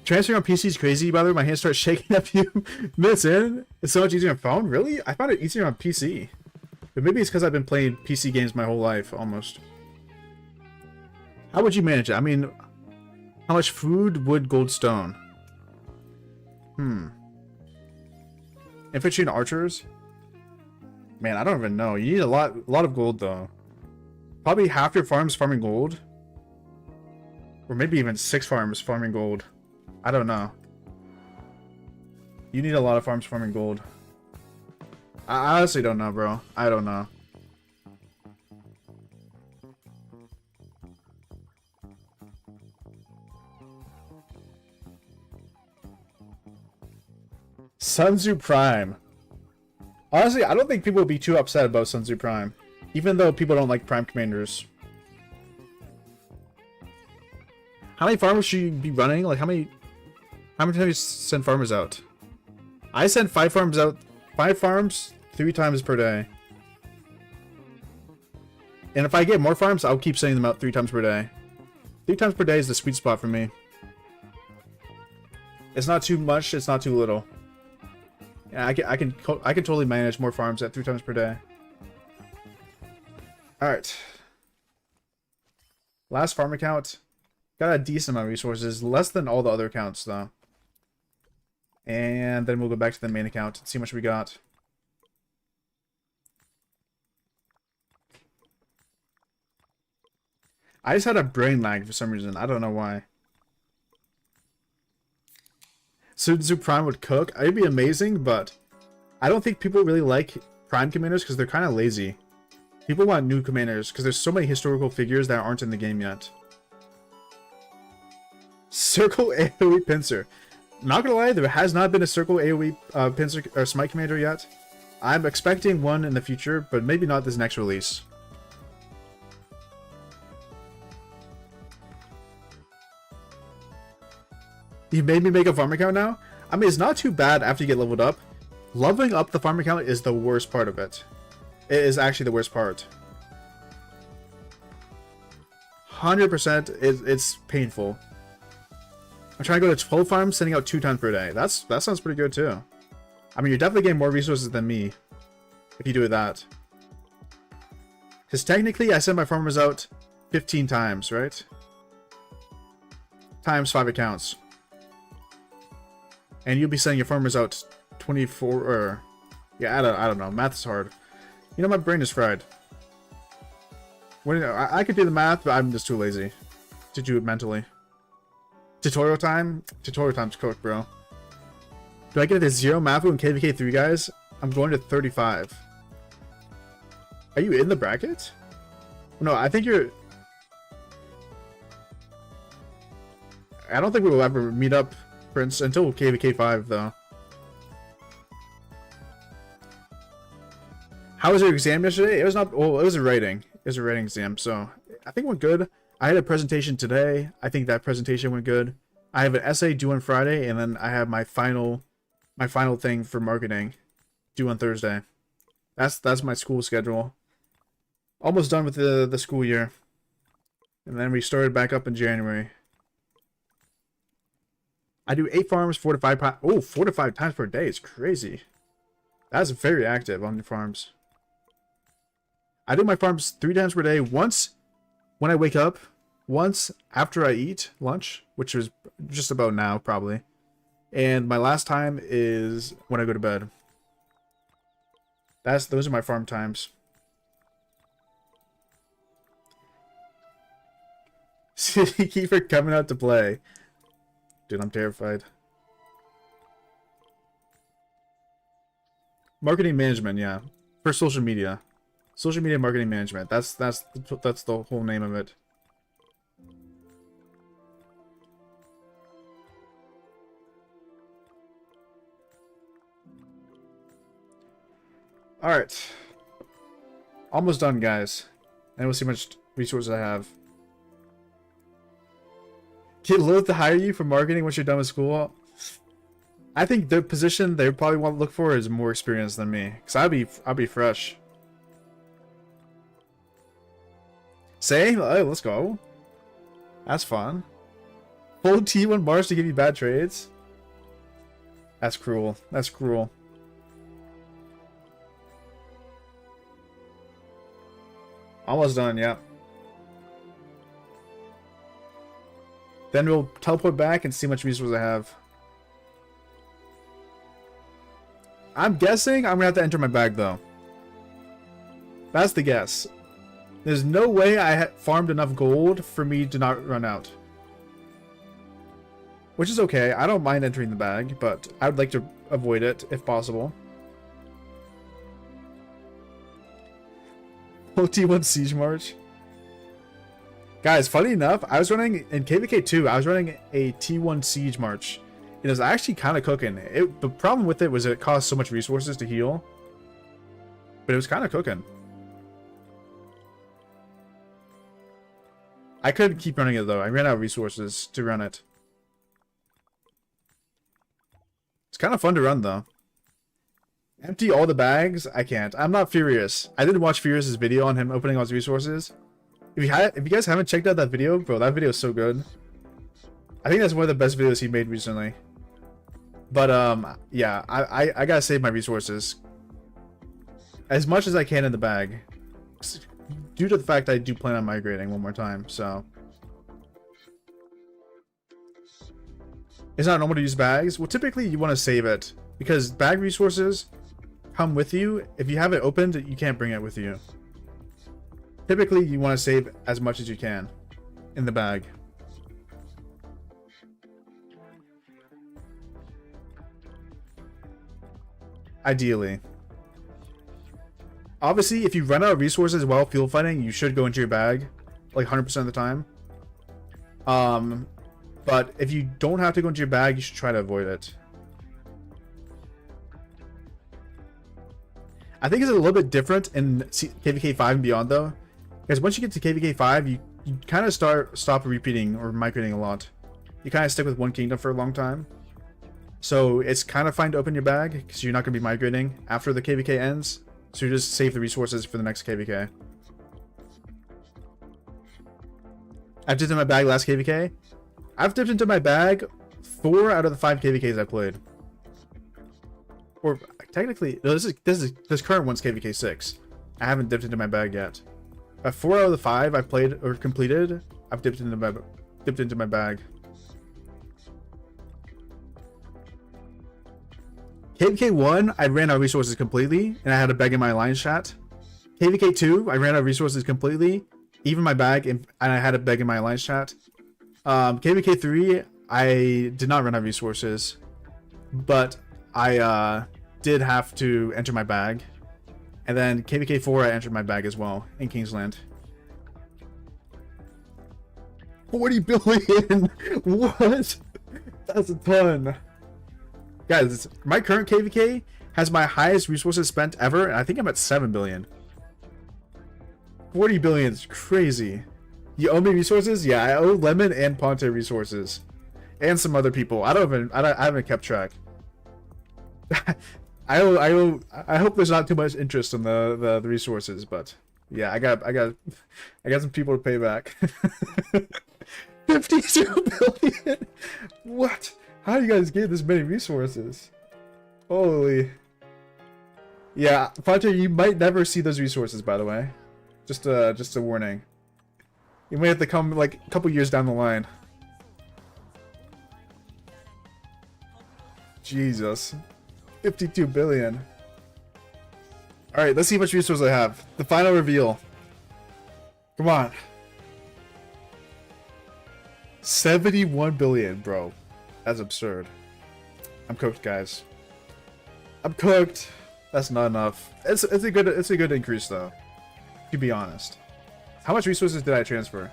Transferring on PC is crazy, by the way. My hands start shaking a few minutes in. It's so much easier on phone. Really? I found it easier on PC. But maybe it's because I've been playing PC games my whole life, almost. How would you manage it? I mean, how much food, wood, gold, stone? Infantry and archers? Man, I don't even know. You need a lot of gold, though. Probably half your farms farming gold. Or maybe even 6 farms farming gold. I don't know. You need a lot of farms farming gold. I honestly don't know, bro. I don't know. Sun Tzu Prime. Honestly, I don't think people would be too upset about Sun Tzu Prime. Even though people don't like Prime Commanders. How many farmers should you be running? Like, how many times do you send farmers out? I send 5 farms out. 5 farms 3 times per day. And if I get more farms, I'll keep sending them out 3 times per day. 3 times per day is the sweet spot for me. It's not too much, it's not too little. Yeah, I can totally manage more farms at 3 times per day. Alright. Last farm account. Got a decent amount of resources. Less than all the other accounts, though. And then we'll go back to the main account and see how much we got. I just had a brain lag for some reason. I don't know why. Sun Tzu Prime would cook. It'd be amazing, but I don't think people really like Prime commanders because they're kind of lazy. People want new commanders because there's so many historical figures that aren't in the game yet. Circle AoE pincer. Not gonna lie, there has not been a circle AoE pincer or smite commander yet. I'm expecting one in the future, but maybe not this next release. You made me make a farm account now? I mean, it's not too bad after you get leveled up. Leveling up the farm account is the worst part of it. It is actually the worst part. 100% it's painful. I'm trying to go to 12 farms, sending out 2 times per day. That sounds pretty good too. I mean, you're definitely getting more resources than me if you do that. Because technically, I send my farmers out 15 times, right? Times 5 accounts. And you'll be sending your farmers out 24 or... Yeah, I don't know. Math is hard. You know, my brain is fried. I could do the math, but I'm just too lazy to do it mentally. Tutorial time? Tutorial time's cooked, bro. Do I get it to 0 Maffu and KVK3, guys? I'm going to 35. Are you in the bracket? No, I think you're... I don't think we will ever meet up, Prince, until KVK5, though. How was your exam yesterday? It was not... Well, it was a writing. It was a writing exam, so I think it went good. I had a presentation today. I think that presentation went good. I have an essay due on Friday, and then I have my final thing for marketing due on Thursday. That's my school schedule. Almost done with the school year. And then we started back up in January. I do 8 farms, 4 to 5 oh, 4 to 5 times per day. It's crazy. That's very active on your farms. I do my farms 3 times per day. Once when I wake up, once after I eat lunch, which is just about now probably. And my last time is when I go to bed. Those are my farm times. City Keeper coming out to play. Dude, I'm terrified. Marketing management, yeah. For social media. Social media marketing management. That's the whole name of it. Alright. Almost done, guys. And we'll see how much resources I have. Kid Lilith to hire you for marketing once you're done with school? I think the position they probably want to look for is more experience than me. Because I'll be fresh. Say, hey, let's go. That's fun. Full T1 bars to give you bad trades? That's cruel. That's cruel. Almost done, yeah. Then we'll teleport back and see how much resources I have. I'm guessing I'm gonna have to enter my bag though. That's the guess. There's no way I farmed enough gold for me to not run out. Which is okay. I don't mind entering the bag, but I would like to avoid it if possible. T1 Siege March. Guys, funny enough, I was running in KVK 2. I was running a T1 Siege March. It was actually kind of cooking. The problem with it was it cost so much resources to heal, but it was kind of cooking. I couldn't keep running it though. I ran out of resources to run it. It's kind of fun to run though. Empty all the bags? I can't. I'm not Furious. I did watch Furious's video on him opening all his resources. If you guys haven't checked out that video, bro, that video is so good. I think that's one of the best videos he made recently. But yeah, I gotta save my resources as much as I can in the bag, due to the fact I do plan on migrating one more time. So it's not normal to use bags. Well, typically you want to save it because bag resources come with you. If you have it opened, you can't bring it with you. Typically, you want to save as much as you can in the bag. Ideally. Obviously, if you run out of resources while field fighting, you should go into your bag, like 100% of the time. But if you don't have to go into your bag, you should try to avoid it. I think it's a little bit different in KVK 5 and beyond, though. Because once you get to KVK 5, you kind of stop repeating or migrating a lot. You kind of stick with one kingdom for a long time. So it's kind of fine to open your bag because you're not going to be migrating after the KVK ends. So you just save the resources for the next KVK. I've dipped into my bag last KVK. I've dipped into my bag 4 out of the 5 KVKs I played. Or technically, no, this current one's KVK 6. I haven't dipped into my bag yet. 4 out of the 5 I've played or completed, I've dipped into my bag. KVK 1, I ran out of resources completely, and I had a bag in my alliance chat. KVK 2, I ran out of resources completely, even my bag, and I had a bag in my alliance chat. KVK 3, I did not run out of resources, but I did have to enter my bag. And then KVK 4 I entered my bag as well in Kingsland. 40 billion! What? That's a ton. Guys, my current KVK has my highest resources spent ever, and I think I'm at 7 billion. 40 billion is crazy. You owe me resources? Yeah, I owe Lemon and Ponte resources. And some other people. I haven't kept track. I hope there's not too much interest in the resources, but yeah, I got some people to pay back. 52 billion. What? How do you guys get this many resources? Holy. Yeah, Ponte, you might never see those resources, by the way. Just a warning. You may have to come like a couple years down the line. Jesus. 52 billion. Alright, let's see how much resources I have. The final reveal. Come on. 71 billion, bro. That's absurd. I'm cooked, guys. I'm cooked. That's not enough. It's a good increase though. To be honest. How much resources did I transfer?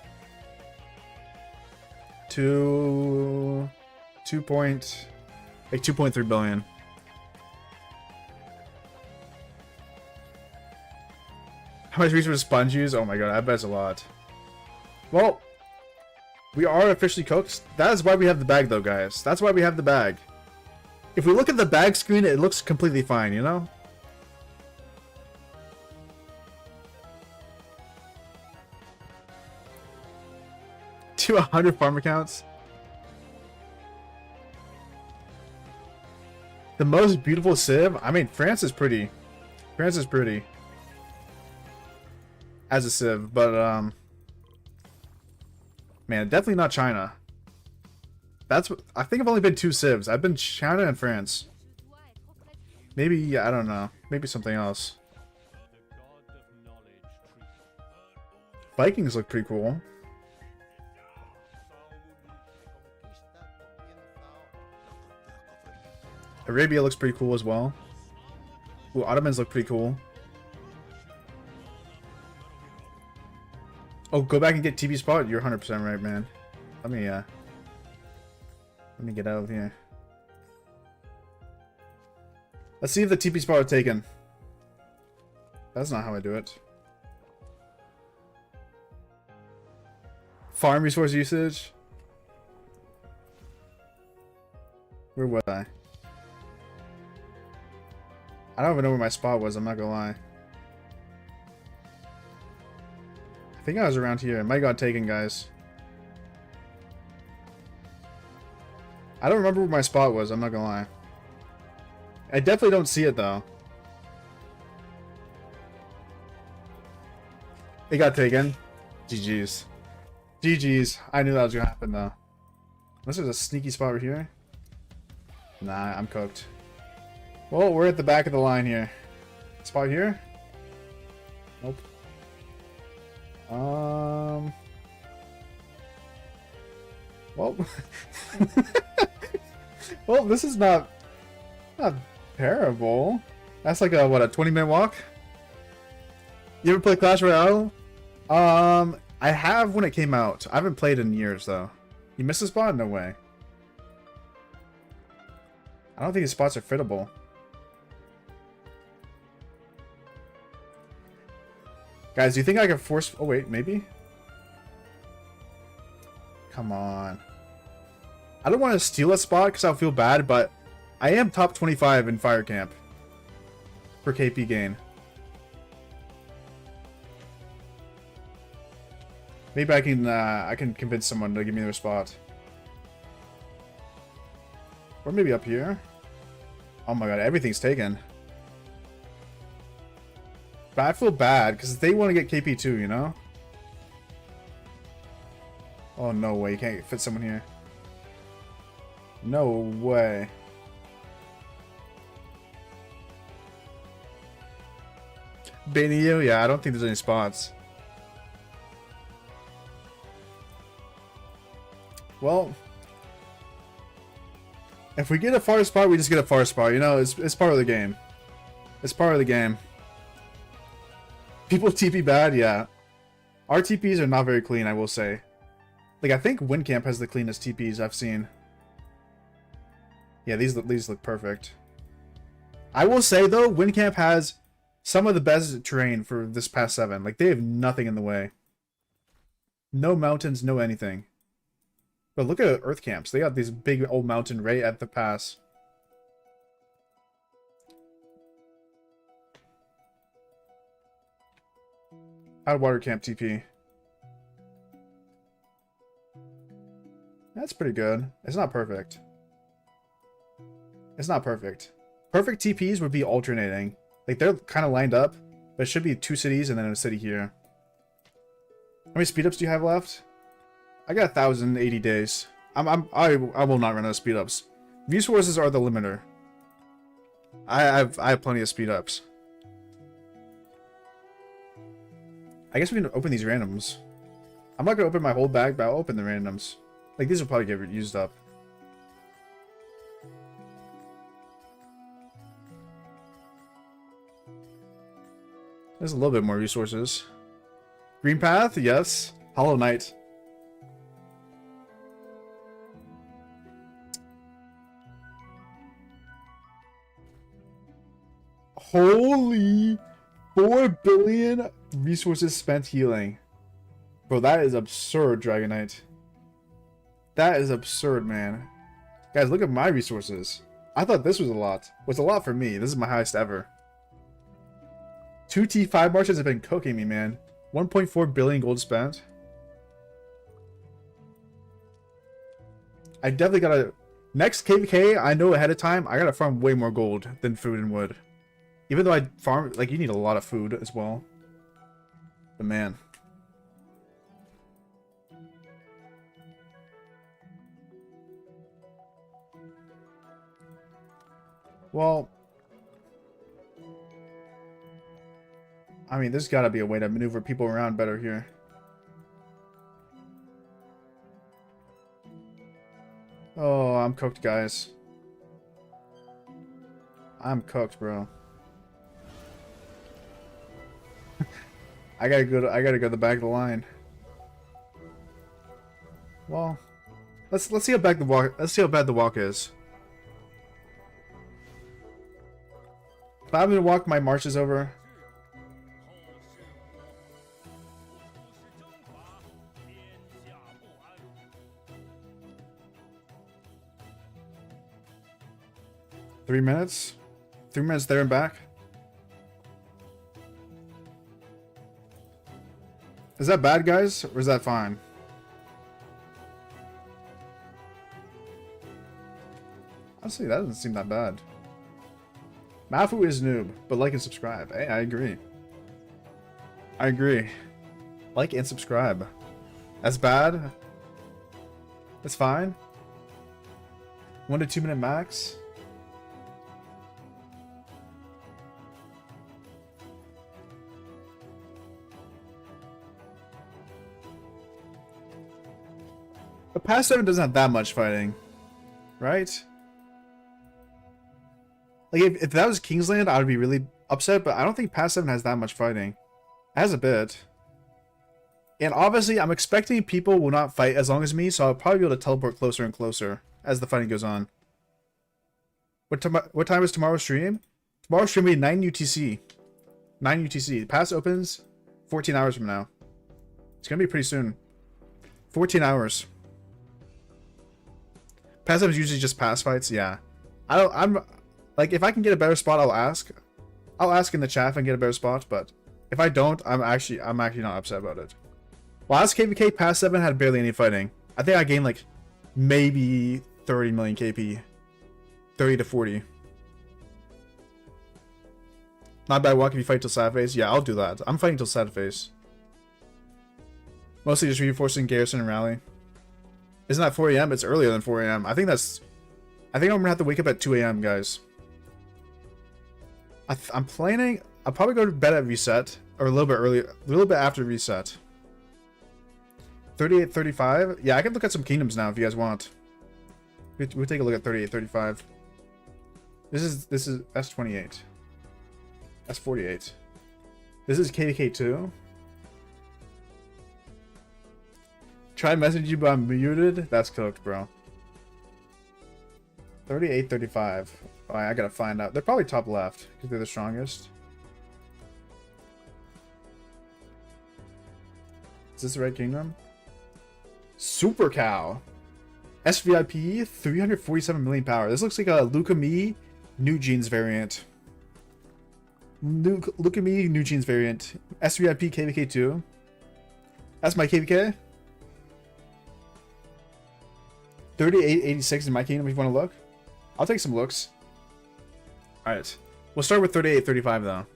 2.3 billion. How much resources Sponge use? Oh my god, I bet it's a lot. Well, we are officially cooked. That is why we have the bag though, guys. That's why we have the bag. If we look at the bag screen, it looks completely fine, you know? To 100 farm accounts. The most beautiful civ? I mean, France is pretty. France is pretty. As a civ, but man, definitely not China. That's what I think. I've only been 2 civs. I've been China and France. Maybe, I don't know. Maybe something else. Vikings look pretty cool. Arabia looks pretty cool as well. Ooh, Ottomans look pretty cool. Oh, go back and get TP spot? You're 100% right, man. Let me get out of here. Let's see if the TP spot are taken. That's not how I do it. Farm resource usage. Where was I? I don't even know where my spot was, I'm not gonna lie. I think I was around here. It might have got taken, guys. I don't remember where my spot was, I'm not gonna lie. I definitely don't see it, though. It got taken. GG's. GG's. I knew that was gonna happen, though. Unless there's a sneaky spot over here. Nah, I'm cooked. Well, we're at the back of the line here. Spot here? Nope. Well, well, this is not terrible. That's like a what, a 20-minute walk? You ever play Clash Royale? I have when it came out. I haven't played in years though. You missed a spot? No way. I don't think his spots are fittable. Guys, do you think I can force... Oh, wait, maybe? Come on. I don't want to steal a spot because I'll feel bad, but I am top 25 in Fire Camp for KP gain. Maybe I can convince someone to give me their spot. Or maybe up here. Oh my god, everything's taken. But I feel bad, because they want to get KP too, you know? Oh, no way. You can't fit someone here. No way. Baiting you? Yeah, I don't think there's any spots. Well, If we get a far spot, we just get a far spot. You know, it's part of the game. It's part of the game. People TP bad, yeah. Our TPs are not very clean, I will say. Like, I think WinCamp has the cleanest TPs I've seen. Yeah, these look perfect. I will say, though, WinCamp has some of the best terrain for this past 7. Like, they have nothing in the way. No mountains, no anything. But look at Earth Camps. They got this big old mountain right at the pass. Out water camp TP. That's pretty good. It's not perfect. It's not perfect. Perfect TPs would be alternating. Like, they're kind of lined up, but it should be 2 cities and then a city here. How many speed ups do you have left? I got 1,080 days. I will not run out of speed ups. Resources are the limiter. I have plenty of speed ups. I guess we can open these randoms. I'm not gonna open my whole bag, but I'll open the randoms. Like, these will probably get used up. There's a little bit more resources. Green Path, yes. Hollow Knight. Holy 4 billion resources spent healing. Bro, that is absurd, Dragon Knight. That is absurd, man. Guys, look at my resources. I thought this was a lot. Well, it's a lot for me. This is my highest ever. 2 T5 marches have been cooking me, man. 1.4 billion gold spent. I definitely gotta... Next KVK, I know ahead of time, I gotta farm way more gold than food and wood. Even though I farm... Like, you need a lot of food as well. But man... Well... I mean, there's gotta be a way to maneuver people around better here. Oh, I'm cooked, guys. I'm cooked, bro. I gotta go to the back of the line. Well, let's see how bad the walk. Let's see how bad the walk is. If I'm gonna walk my marches over. Three minutes? 3 minutes there and back? Is that bad, guys? Or is that fine? Honestly, that doesn't seem that bad. Maffu is noob, but like and subscribe. Hey, I agree. I agree. Like and subscribe. That's bad? That's fine? 1 to 2 minute max? But Pass 7 doesn't have that much fighting, right? Like, if that was Kingsland, I would be really upset, but I don't think Pass 7 has that much fighting. It has a bit. And obviously, I'm expecting people will not fight as long as me, so I'll probably be able to teleport closer and closer as the fighting goes on. What time is tomorrow's stream? Tomorrow's stream will be 9 UTC. 9 UTC. Pass opens 14 hours from now. It's gonna be pretty soon. 14 hours. Pass 7 is usually just pass fights, yeah. I'm like, if I can get a better spot, I'll ask. I'll ask in the chat if I can get a better spot, but if I don't, I'm actually not upset about it. Last KVK, Pass 7 had barely any fighting. I think I gained like maybe 30 million KP. 30 to 40. Not bad walk if you fight till sad phase. Yeah, I'll do that. I'm fighting till sad phase. Mostly just reinforcing garrison and rally. Isn't that 4 AM? It's earlier than 4 AM. I think I'm gonna have to wake up at 2 AM, guys. I'm planning... I'll probably go to bed at reset. Or a little bit earlier. A little bit after reset. 38:35? Yeah, I can look at some kingdoms now if you guys want. We'll take a look at 38, 35. This is S28. S48. This is KVK2. Try message you, but I'm muted. That's cooked, bro. 38, 35. Oh, I gotta find out. They're probably top left because they're the strongest. Is this the right kingdom? Super Cow. SVIP, 347 million power. This looks like a Lukami New Genes variant. Lukami New Genes variant. SVIP KVK2. That's my KVK. 3886 in my kingdom if you want to look. I'll take some looks. Alright. We'll start with 3835 though.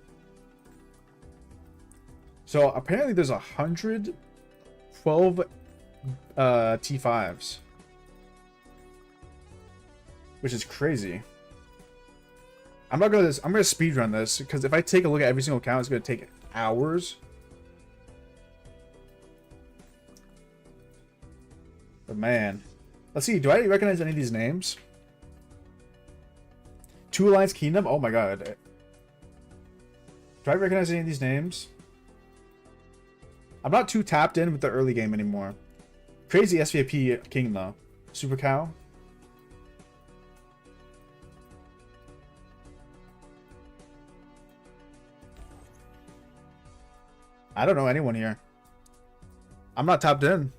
So apparently there's 112 T5s. Which is crazy. I'm gonna speed run this because if I take a look at every single account, it's gonna take hours. But man. Let's see, do I recognize any of these names? Two Alliance Kingdom? Oh my god. Do I recognize any of these names? I'm not too tapped in with the early game anymore. Crazy SVP King though. Super Cow. I don't know anyone here. I'm not tapped in.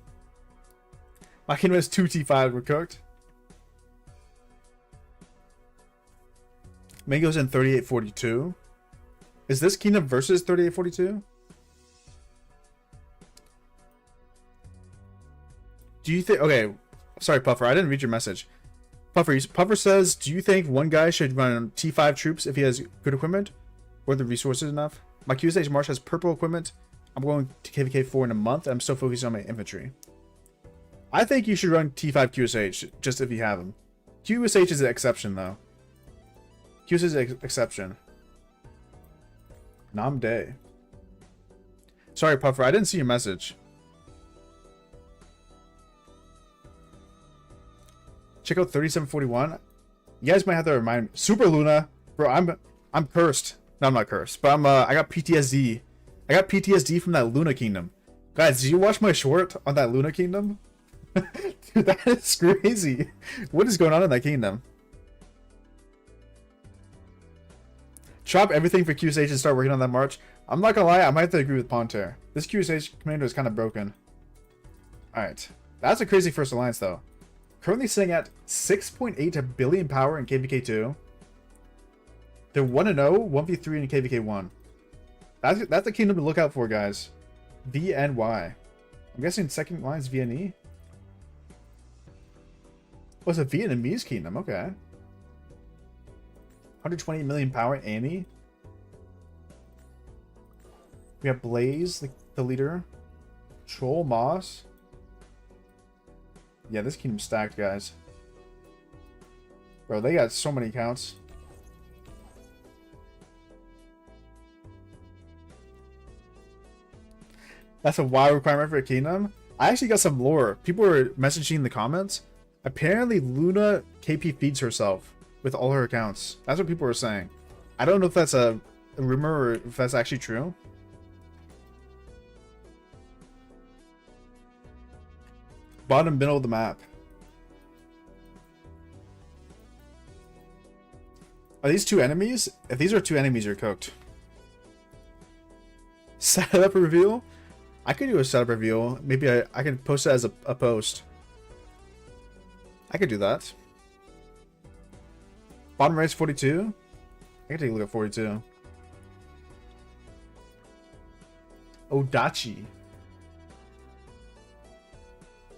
My kingdom has 2 T5 were cooked. Mango's in 3842. Is this kingdom versus 3842? Do you think... Okay, sorry, Puffer. I didn't read your message. Puffer says, do you think one guy should run T5 troops if he has good equipment? Or the resources enough? My QSH Marsh has purple equipment. I'm going to KVK4 in a month. And I'm still focusing on my infantry. I think you should run T5 QSH, just if you have them. QSH is an exception, though. QSH is an exception. Namde. Sorry, Puffer. I didn't see your message. Check out 3741. You guys might have to remind me. Super Luna. Bro, I'm cursed. No, I'm not cursed. But I got PTSD. I got PTSD from that Luna Kingdom. Guys, did you watch my short on that Luna Kingdom? Dude, that is crazy. What is going on in that kingdom? Chop everything for QSH and start working on that march. I'm not gonna lie, I might have to agree with Ponter. This QSH commander is kind of broken. Alright. That's a crazy first alliance though. Currently sitting at 6.8 billion power in KVK2. They're 1-0, 1v3 in KVK1. That's a kingdom to look out for, guys. VNY. I'm guessing second line is VNE. Oh, it's a Vietnamese kingdom. Okay. 120 million power. Annie. We have Blaze, the leader. Troll Moss. Yeah, this kingdom's stacked, guys. Bro, they got so many accounts. That's a wild requirement for a kingdom. I actually got some lore. People were messaging in the comments. Apparently, Luna KP feeds herself with all her accounts. That's what people were saying. I don't know if that's a rumor or if that's actually true. Bottom middle of the map. Are these two enemies? If these are two enemies, you're cooked. Setup reveal? I could do a setup reveal. Maybe I can post it as a post. I could do that. Bottom right's 42. I can take a look at 42. Odachi.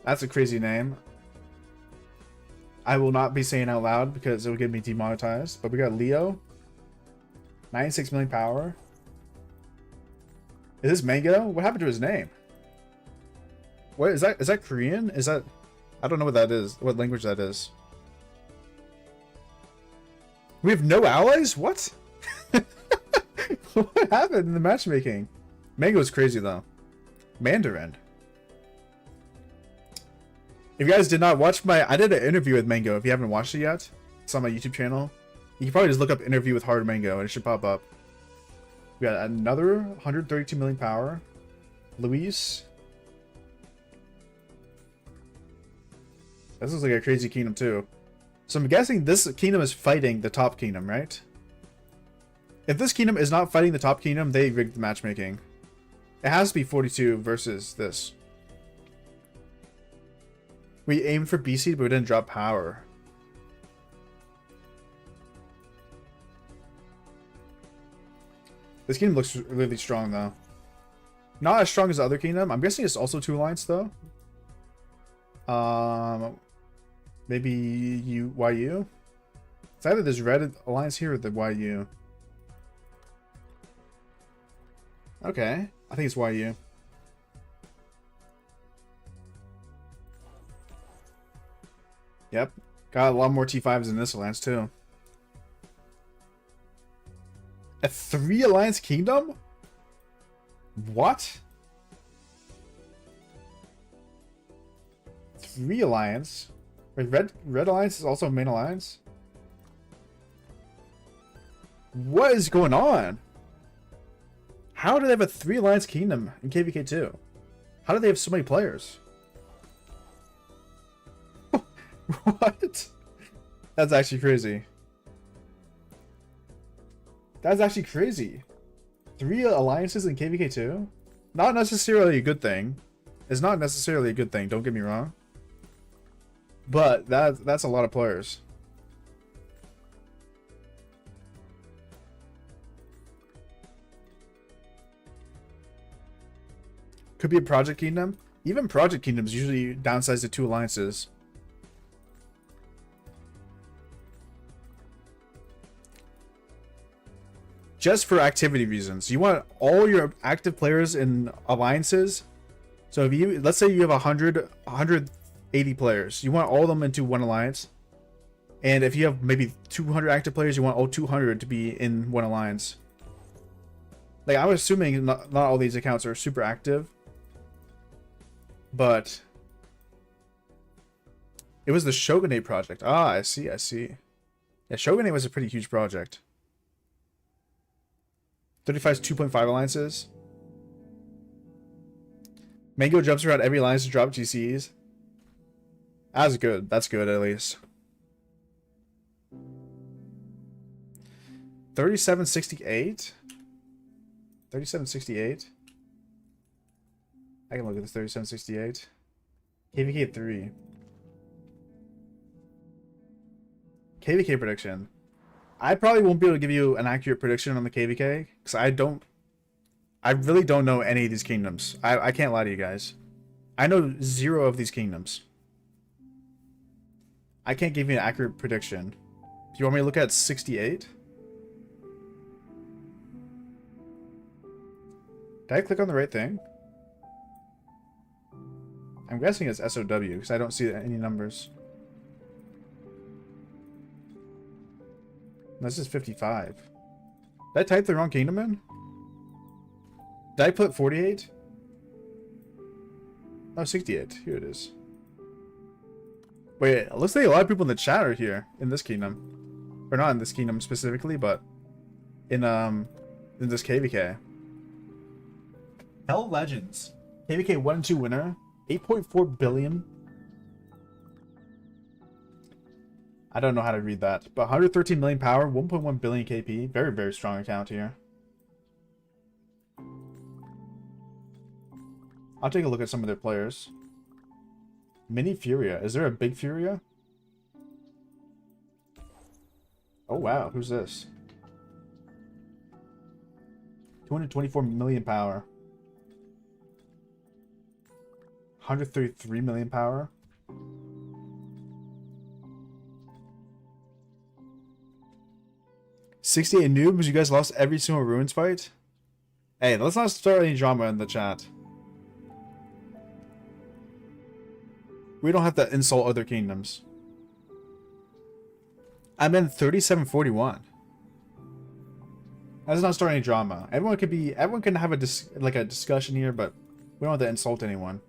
That's a crazy name. I will not be saying out loud because it will get me demonetized. But we got Leo. 96 million power. Is this Mango? What happened to his name? What is that? Is that Korean? Is that... I don't know what that is. What language that is. We have no allies? What? What happened in the matchmaking? Mango's crazy though. Mandarin. If you guys did not watch I did an interview with Mango. If you haven't watched it yet, it's on my YouTube channel. You can probably just look up interview with Hard Mango and it should pop up. We got another 132 million power. Luis. This looks like a crazy kingdom too. So I'm guessing this kingdom is fighting the top kingdom, right? If this kingdom is not fighting the top kingdom, they rigged the matchmaking. It has to be 42 versus this. We aimed for BC, but we didn't drop power. This kingdom looks really strong, though. Not as strong as the other kingdom. I'm guessing it's also 2 alliance, though. Maybe YU? It's either this red alliance here or the YU. Okay, I think it's YU. Yep, got a lot more T5s in this alliance too. A 3 alliance kingdom? What? 3 alliance? Wait, red alliance is also main alliance? What is going on? How do they have a 3 alliance kingdom in KVK2? How do they have so many players? What? That's actually crazy. That's actually crazy. 3 alliances in KVK2? Not necessarily a good thing. It's not necessarily a good thing, don't get me wrong. But that's a lot of players. Could be a Project Kingdom. Even Project Kingdoms usually downsize to 2 alliances. Just for activity reasons. You want all your active players in alliances. So if you, let's say you have 180 players. You want all of them into 1 alliance. And if you have maybe 200 active players, you want all 200 to be in 1 alliance. Like, I'm assuming not all these accounts are super active. But it was the Shogunate project. Ah, I see. Yeah, Shogunate was a pretty huge project. 35 is 2.5 alliances. Mango jumps around every alliance to drop GCs. That's good. That's good, at least. 3768? 3768? I can look at this 3768. KVK 3. KVK prediction. I probably won't be able to give you an accurate prediction on the KVK because I really don't know any of these kingdoms. I can't lie to you guys. I know 0 of these kingdoms. I can't give you an accurate prediction. Do you want me to look at 68? Did I click on the right thing? I'm guessing it's SOW because I don't see any numbers. This is 55. Did I type the wrong kingdom in? Did I put 48? Oh, 68. Here it is. Wait, it looks like a lot of people in the chat are here in this kingdom. Or not in this kingdom specifically, but in this KVK. Hell Legends. KVK 1 and 2 winner. 8.4 billion. I don't know how to read that, but 113 million power, 1.1 billion KP. Very, very strong account here. I'll take a look at some of their players. Mini Furia. Is there a big Furia? Oh, wow. Who's this? 224 million power. 133 million power. $68 noobs, you guys lost every single ruins fight? Hey, let's not start any drama in the chat. We don't have to insult other kingdoms. I'm in 3741. Let's not start any drama. Everyone can have a discussion here, but we don't have to insult anyone.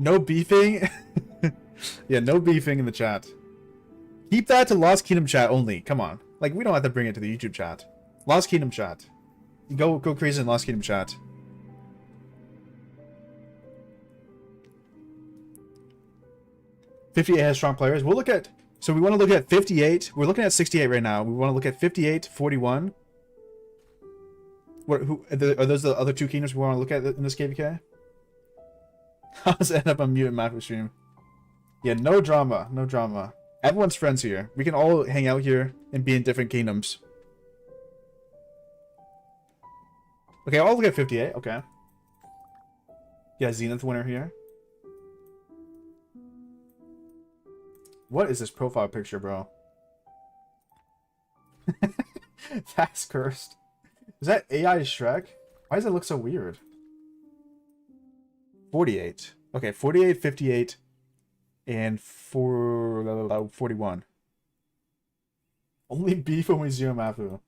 No beefing. Yeah, no beefing in the chat. Keep that to Lost Kingdom chat only. Come on. Like, we don't have to bring it to the YouTube chat. Lost Kingdom chat. Go crazy in Lost Kingdom chat. '58 has strong players. We'll look at... So we want to look at 58. We're looking at 68 right now. We want to look at 58, 41. Are those the other two kingdoms we want to look at in this KVK? How's it end up on mute in Maffu stream? Yeah, no drama. No drama. Everyone's friends here. We can all hang out here and be in different kingdoms. Okay, I'll look at 58. Okay. Yeah, Zenith winner here. What is this profile picture, bro? That's cursed. Is that AI Shrek? Why does it look so weird? 48. Okay, 48, 58, and 41. Only beef when we zero Maffu.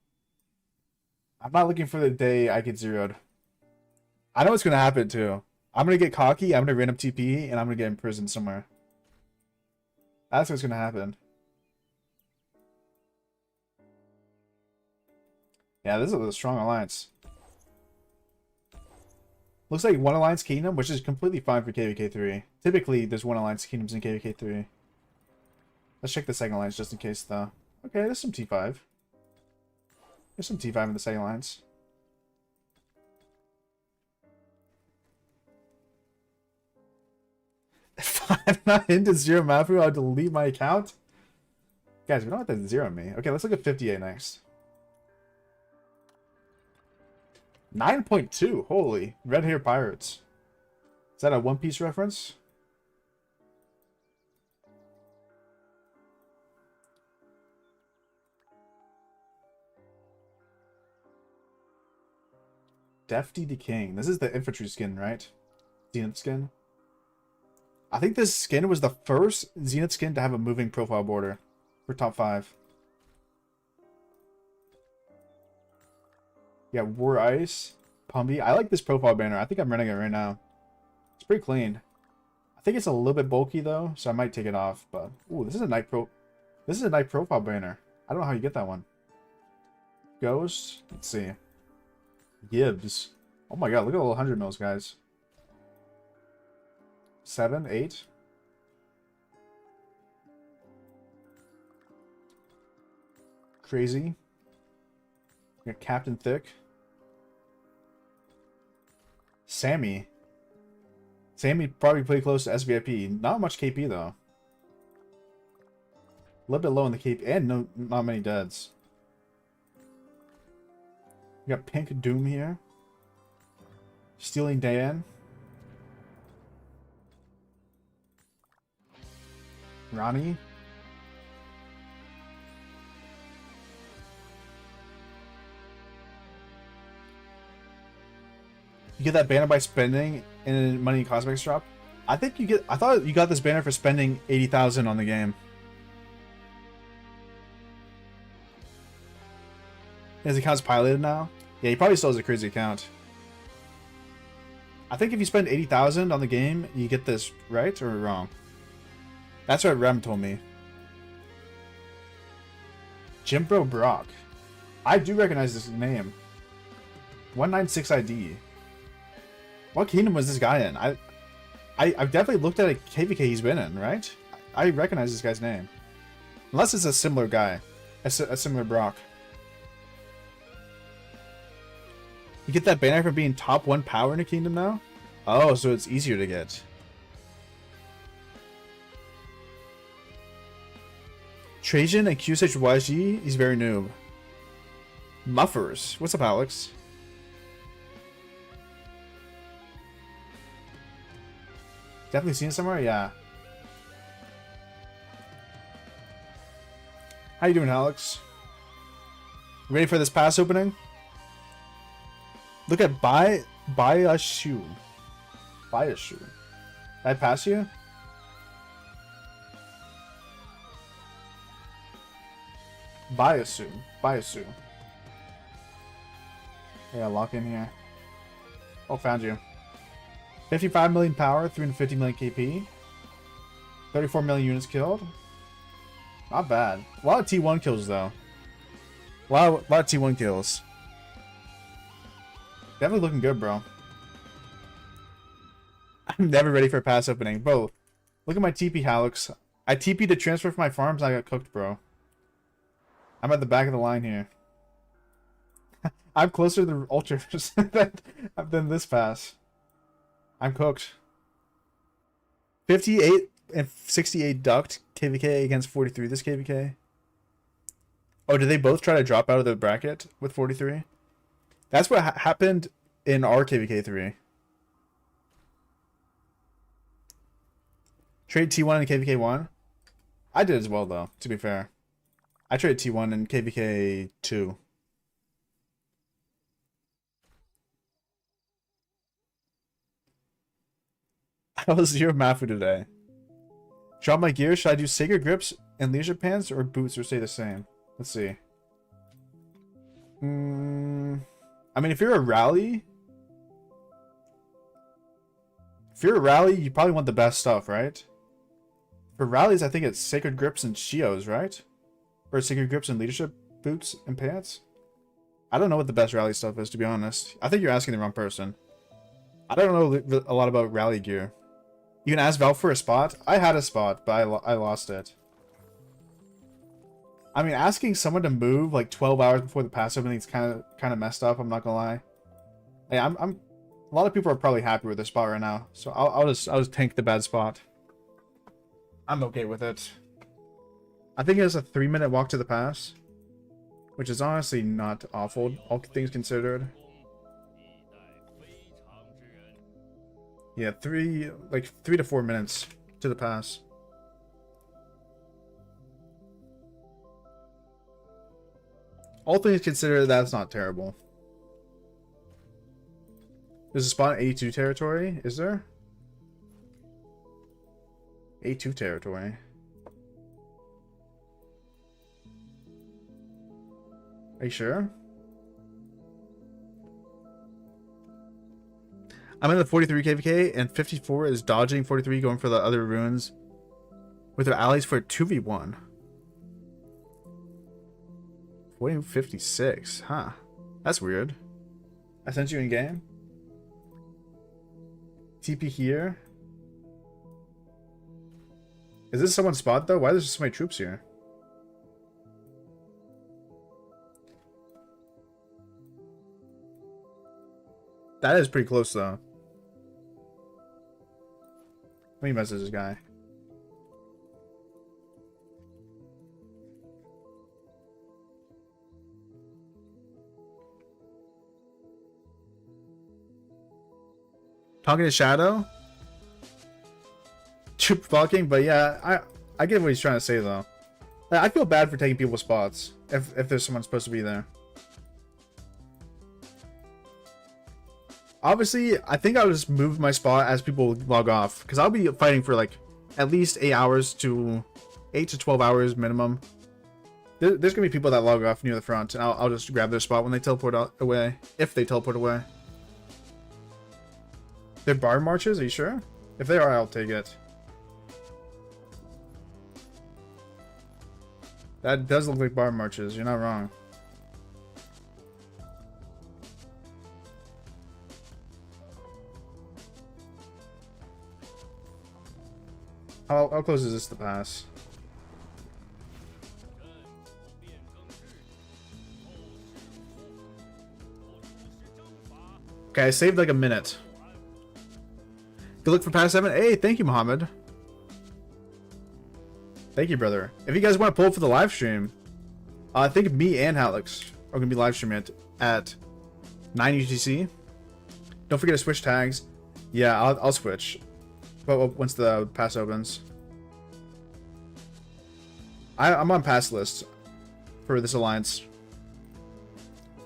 I'm not looking for the day I get zeroed. I know what's gonna happen too. I'm gonna get cocky, I'm gonna random TP, and I'm gonna get in prison somewhere. That's what's gonna happen. Yeah, this is a strong alliance. Looks like one alliance kingdom, which is completely fine for KVK3. Typically, there's one alliance kingdoms in KVK3. Let's check the second alliance just in case, though. Okay, there's some T5. There's some T5 in the second alliance. If I'm not into zero Maffu, I'll delete my account. Guys, we don't have to zero me. Okay, let's look at 58 next. 9.2. Holy. Red Hair Pirates. Is that a One Piece reference? Defty the King. This is the infantry skin, right? Zenith skin. I think this skin was the first Zenith skin to have a moving profile border for top 5. Yeah, War Ice, Pumby. I like this profile banner. I think I'm running it right now. It's pretty clean. I think it's a little bit bulky though, so I might take it off. But ooh, this is a nice profile banner. I don't know how you get that one. Ghost. Let's see. Gibbs. Oh my god, look at all the 100 mils, guys. 7, 8. Crazy. We got Captain Thick. Sammy. Sammy probably pretty close to SVIP. Not much KP though. A little bit low in the KP and not many deads. We got Pink Doom here. Stealing Dan. Ronnie. You get that banner by spending in money in cosmetics drop. I thought you got this banner for spending 80,000 on the game. His account's piloted now? Yeah, he probably still has a crazy account. I think if you spend 80,000 on the game, you get this, right or wrong? That's what Rem told me. Jimbro Brock. I do recognize this name. 196 ID. What kingdom was this guy in? I've definitely looked at a KVK he's been in, right? I recognize this guy's name. Unless it's a similar guy. A similar Brock. You get that banner for being top 1 power in a kingdom now? Oh, so it's easier to get. Trajan and QSHYG, he's very noob. Muffers. What's up, Alex? Definitely seen it somewhere? Yeah. How you doing, Alex? Ready for this pass opening? Look at buy a shoe. Buy a shoe. Did I pass you? Buy a shoe. Buy a shoe. Yeah, lock in here. Oh, found you. 55 million power, 350 million KP. 34 million units killed. Not bad. A lot of T1 kills, though. A lot of T1 kills. Definitely looking good, bro. I'm never ready for a pass opening. Bro, look at my TP, Halux. I TP'd to transfer for my farms and I got cooked, bro. I'm at the back of the line here. I'm closer to the ultras than this pass. I'm cooked. 58 and 68 ducked KVK against 43 this KVK. Oh, did they both try to drop out of the bracket with 43? That's what happened in our KVK3. Trade T1 and KVK1? I did as well, though, to be fair. I traded T1 and KVK2. How was your Maffu today? Drop my gear. Should I do Sacred Grips and Leadership Pants or Boots or stay the same? Let's see. I mean, if you're a rally... If you're a rally, you probably want the best stuff, right? For rallies, I think it's Sacred Grips and Shios, right? Or Sacred Grips and Leadership Boots and Pants? I don't know what the best rally stuff is, to be honest. I think you're asking the wrong person. I don't know a lot about rally gear. You can ask Val for a spot? I had a spot, but I lost it. I mean, asking someone to move like 12 hours before the pass opening is kind of messed up, I'm not gonna lie. Hey, a lot of people are probably happy with their spot right now, so I'll just tank the bad spot. I'm okay with it. I think it's a 3-minute walk to the pass, which is honestly not awful, all things considered. Yeah, 3 to 4 minutes to the pass. All things considered, that's not terrible. There's a spot in A2 territory, is there? A2 territory. Are you sure? I'm in the 43 KVK and 54 is dodging 43, going for the other ruins with their allies for a 2v1. 4056, huh? That's weird. I sent you in game. TP here. Is this someone's spot though? Why are there so many troops here? That is pretty close though. Let me message this guy. Talking to Shadow? Troop blocking, but yeah, I get what he's trying to say though. I feel bad for taking people's spots if there's someone supposed to be there. Obviously, I think I'll just move my spot as people log off, because I'll be fighting for like at least 8 to 12 hours minimum. There's gonna be people that log off near the front, and I'll just grab their spot when they teleport away, if they teleport away. They're bar marches, are you sure? If they are, I'll take it. That does look like bar marches, you're not wrong. How close is this to pass? Okay, I saved like a minute. Good luck for pass 7. Hey, thank you, Mohammed. Thank you, brother. If you guys want to pull up for the live stream, I think me and Alex are going to be live streaming it at 9 UTC. Don't forget to switch tags. Yeah, I'll switch. But once the pass opens. I'm on pass list for this alliance.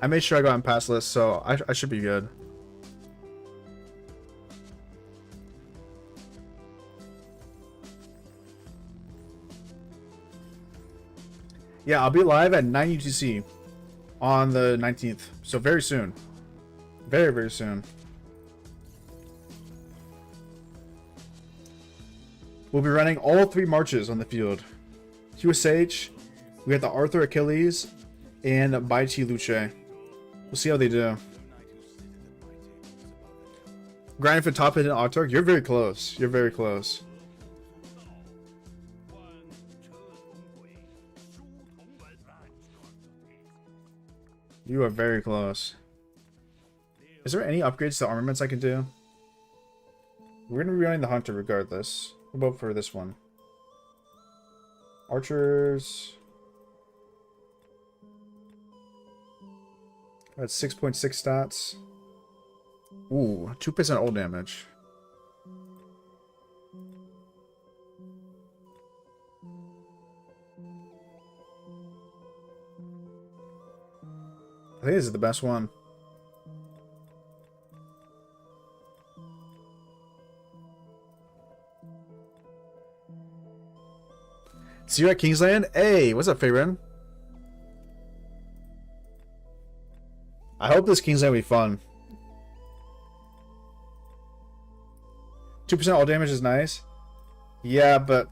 I made sure I got on pass list, so I should be good. Yeah, I'll be live at 9 UTC on the 19th. So very soon. Very, very soon. We'll be running all 3 marches on the field. QSH, we got the Arthur Achilles, and Baichi Luce. We'll see how they do. Grinding for top hidden Autark. You're very close. You're very close. You are very close. Is there any upgrades to armaments I can do? We're going to be running the Hunter regardless. What about for this one? Archers. That's 6.6 stats. Ooh, 2% all damage. I think this is the best one. See you at Kingsland? Hey, what's up, Faerun? I hope this Kingsland will be fun. 2% all damage is nice. Yeah, but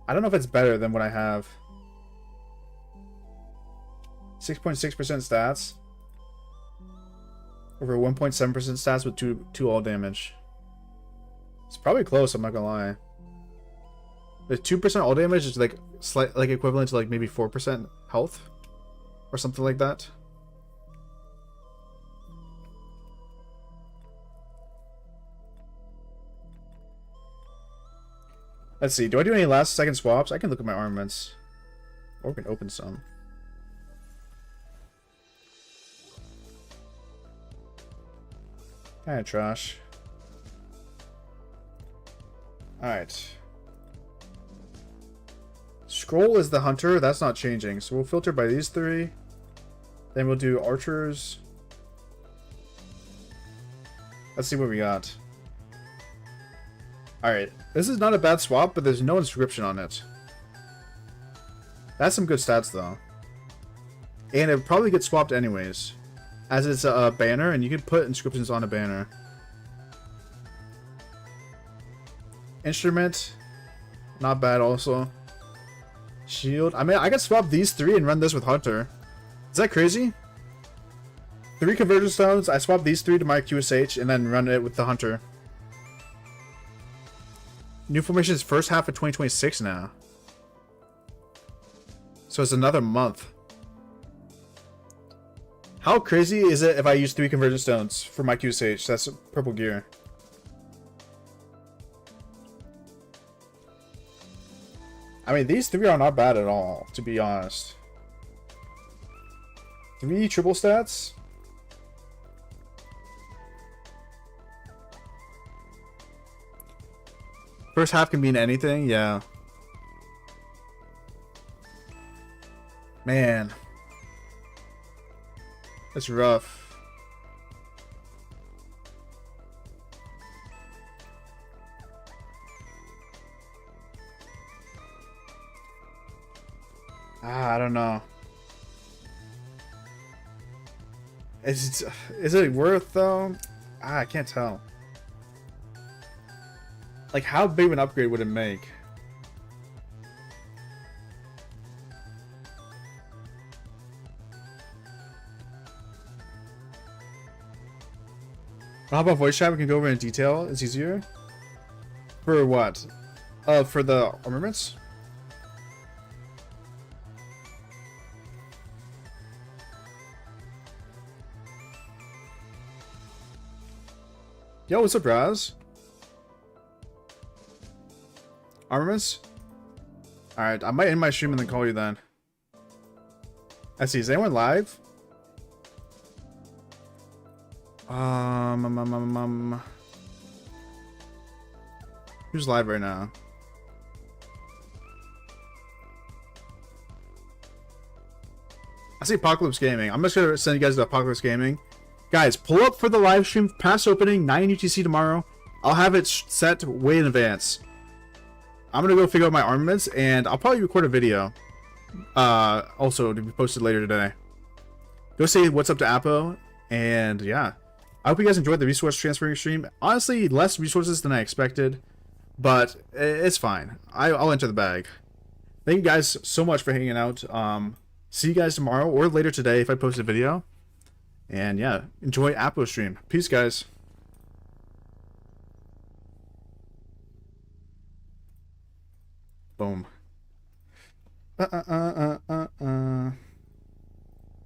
I don't know if it's better than what I have. 6.6% stats. Over 1.7% stats with 2 all damage. It's probably close, I'm not gonna lie. The 2% all damage is like equivalent to like maybe 4% health or something like that. Let's see. Do I do any last second swaps? I can look at my armaments. Or we can open some. Kinda trash. Alright. Scroll is the hunter. That's not changing. So we'll filter by these 3. Then we'll do archers. Let's see what we got. Alright. This is not a bad swap, but there's no inscription on it. That's some good stats, though. And it probably gets swapped anyways. As it's a banner, and you can put inscriptions on a banner. Instrument. Not bad, also. Shield. I mean, I could swap these 3 and run this with Hunter. Is that crazy? 3 conversion stones. I swap these 3 to my QSH, and then run it with the Hunter. New formation is first half of 2026 now. So it's another month. How crazy is it if I use 3 conversion stones for my QSH? That's purple gear. I mean, these 3 are not bad at all, to be honest. 3 triple stats? First half can mean anything, yeah. Man. That's rough. I don't know. Is it worth though? I can't tell. Like, how big of an upgrade would it make? How about voice chat? We can go over in detail. It's easier. For what? For the armaments? Yo, what's up, Raz? Armaments? Alright, I might end my stream and then call you then. Let's see, is anyone live? Who's live right now? I see Apocalypse Gaming. I'm just gonna send you guys to Apocalypse Gaming. Guys, pull up for the live stream past opening, 9 UTC tomorrow. I'll have it set way in advance. I'm gonna go figure out my armaments, and I'll probably record a video. Also to be posted later today. Go say what's up to Apo, and yeah. I hope you guys enjoyed the resource transferring stream. Honestly, less resources than I expected, but it's fine. I'll enter the bag. Thank you guys so much for hanging out. See you guys tomorrow or later today if I post a video. And yeah, enjoy Apple stream. Peace, guys. Boom.